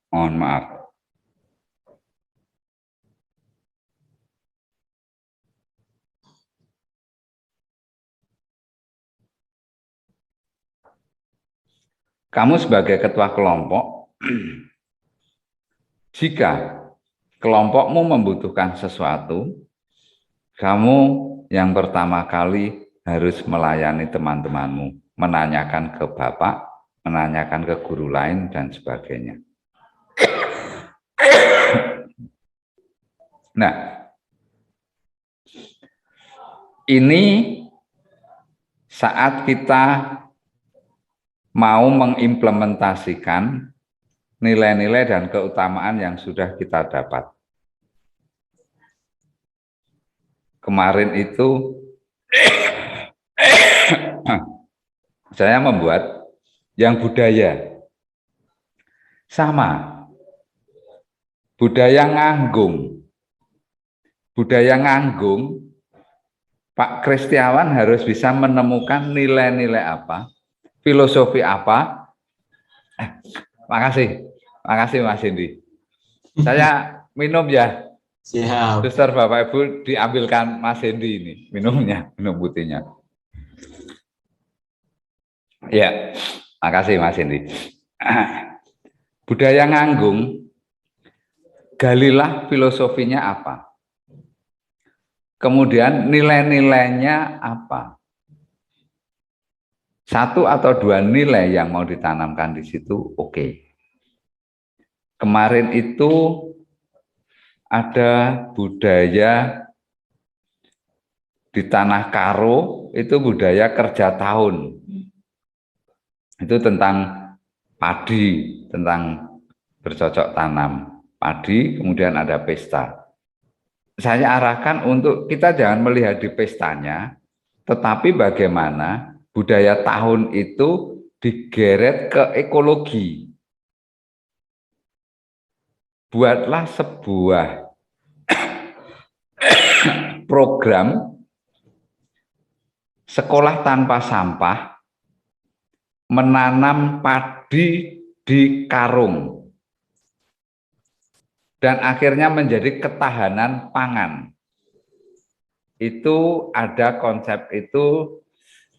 Mohon maaf. Kamu sebagai ketua kelompok, jika kelompokmu membutuhkan sesuatu, kamu yang pertama kali harus melayani teman-temanmu, menanyakan ke bapak, menanyakan ke guru lain, dan sebagainya. Nah, ini saat kita mau mengimplementasikan nilai-nilai dan keutamaan yang sudah kita dapat. Kemarin itu saya membuat yang budaya. Sama. Budaya nganggung. Budaya nganggung, Pak Kristiawan harus bisa menemukan nilai-nilai apa, filosofi apa. Makasih Mas Indi. Saya minum ya. Siap. Suster, Bapak Ibu, diambilkan Mas Indi ini minumnya, minum putihnya. Ya, makasih Mas Indi. Budaya nganggung, galilah filosofinya apa. Kemudian nilai-nilainya apa? Satu atau dua nilai yang mau ditanamkan di situ, oke. Kemarin itu ada budaya di Tanah Karo, itu budaya kerja tahun. Itu tentang padi, tentang bercocok tanam padi, kemudian ada pesta. Saya arahkan untuk kita jangan melihat di pestanya, tetapi bagaimana budaya tahun itu digeret ke ekologi. Buatlah sebuah program sekolah tanpa sampah, menanam padi di karung. Dan akhirnya menjadi ketahanan pangan. Itu ada konsep itu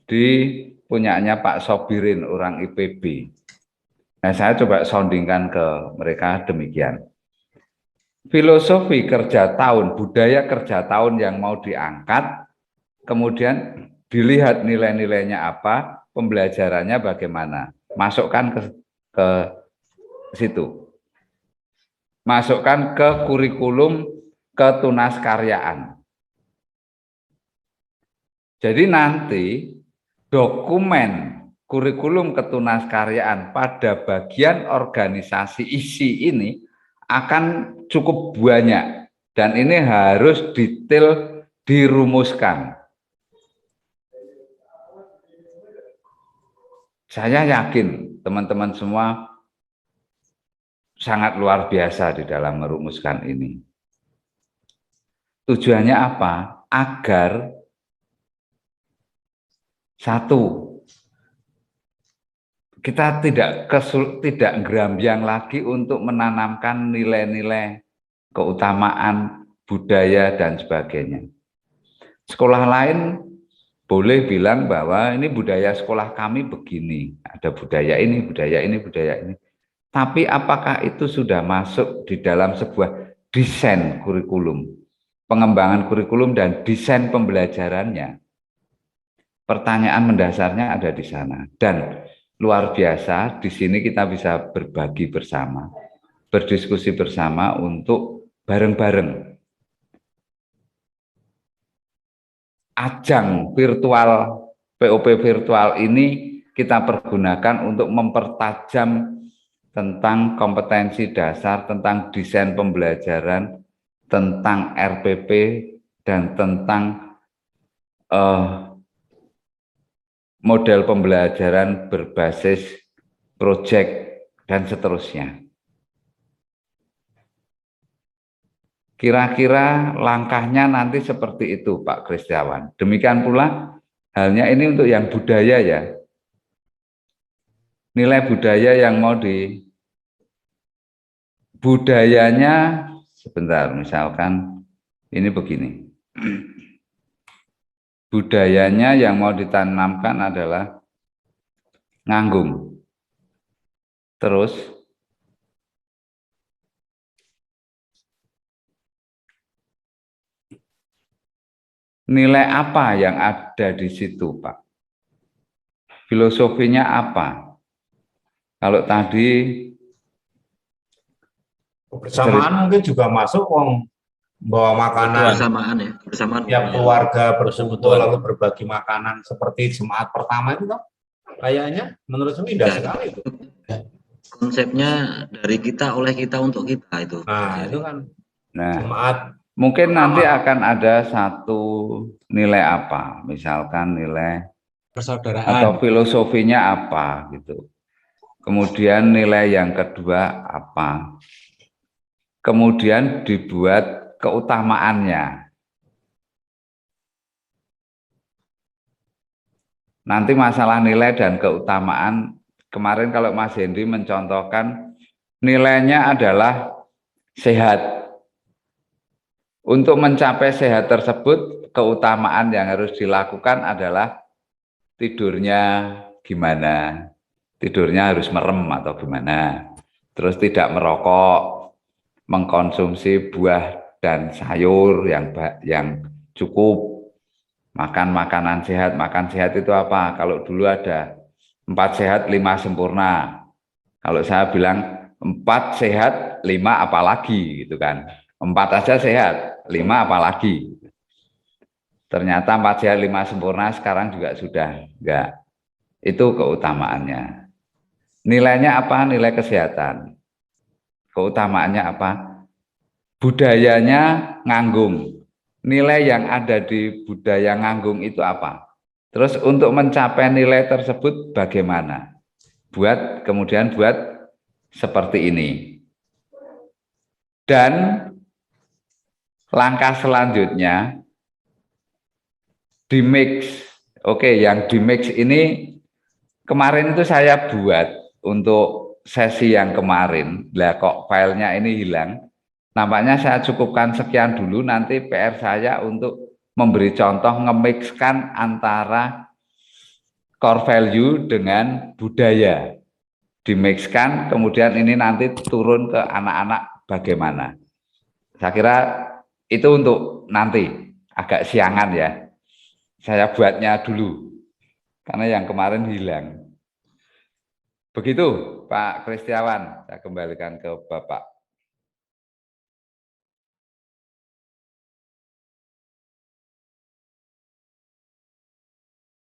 di punyanya Pak Sobirin, orang IPB. Nah, saya coba soundingkan ke mereka demikian. Filosofi kerja tahun, budaya kerja tahun yang mau diangkat, kemudian dilihat nilai-nilainya apa, pembelajarannya bagaimana. Masukkan ke situ. Masukkan ke kurikulum ketunaskaryaan. Jadi nanti dokumen kurikulum ketunaskaryaan pada bagian organisasi isi ini akan cukup banyak dan ini harus detail dirumuskan. Saya yakin teman-teman semua sangat luar biasa di dalam merumuskan ini. Tujuannya apa? Agar satu, kita tidak gerambiang lagi untuk menanamkan nilai-nilai keutamaan budaya dan sebagainya. Sekolah lain boleh bilang bahwa ini budaya sekolah kami begini, ada budaya ini, budaya ini, budaya ini. Tapi apakah itu sudah masuk di dalam sebuah desain kurikulum, pengembangan kurikulum dan desain pembelajarannya? Pertanyaan mendasarnya ada di sana. Dan luar biasa, di sini kita bisa berbagi bersama, berdiskusi bersama untuk bareng-bareng. Ajang virtual, POP virtual ini kita pergunakan untuk mempertajam tentang kompetensi dasar, tentang desain pembelajaran, tentang RPP, dan tentang model pembelajaran berbasis proyek, dan seterusnya. Kira-kira langkahnya nanti seperti itu, Pak Kristiawan. Demikian pula halnya ini untuk yang budaya ya. Nilai budaya yang mau budayanya, sebentar, misalkan ini begini. Budayanya yang mau ditanamkan adalah nganggung. Terus nilai apa yang ada di situ, Pak? Filosofinya apa? Kalau tadi kebersamaan mungkin juga masuk, Wong, bawa makanan, Kebersamaan ya, kebersamaan. tiap keluarga berkumpul lalu berbagi makanan seperti jemaat pertama itu, kayaknya menurut saya indah sekali itu. Konsepnya dari kita, oleh kita, untuk kita itu. Nah, itu kan jemaat. Mungkin nanti akan ada satu nilai apa, misalkan nilai persaudaraan atau filosofinya apa gitu. Kemudian nilai yang kedua apa. Kemudian dibuat keutamaannya. Nanti masalah nilai dan keutamaan, kemarin kalau Mas Hendy mencontohkan nilainya adalah sehat. Untuk mencapai sehat tersebut, keutamaan yang harus dilakukan adalah tidurnya gimana. Tidurnya harus merem atau gimana. Terus tidak merokok, mengkonsumsi buah dan sayur yang cukup, makan makanan sehat. Makan sehat itu apa? Kalau dulu ada 4 sehat 5 sempurna. Kalau saya bilang 4 sehat 5 apalagi gitu kan. 4 aja sehat, 5 apalagi. Ternyata 4 sehat 5 sempurna sekarang juga sudah enggak. Itu keutamaannya. Nilainya apa? Nilai kesehatan. Keutamaannya apa? Budayanya nganggung. Nilai yang ada di budaya nganggung itu apa? Terus untuk mencapai nilai tersebut bagaimana? Kemudian buat seperti ini. Dan langkah selanjutnya di-mix. Oke, yang di-mix ini kemarin itu saya buat untuk sesi yang kemarin. Lah kok filenya ini hilang. Nampaknya saya cukupkan sekian dulu, nanti PR saya untuk memberi contoh nge-mixkan antara core value dengan budaya. Di-mixkan, kemudian ini nanti turun ke anak-anak bagaimana. Saya kira itu untuk nanti, agak siangan ya. Saya buatnya dulu, karena yang kemarin hilang. Begitu Pak Kristiawan, saya kembalikan ke Bapak.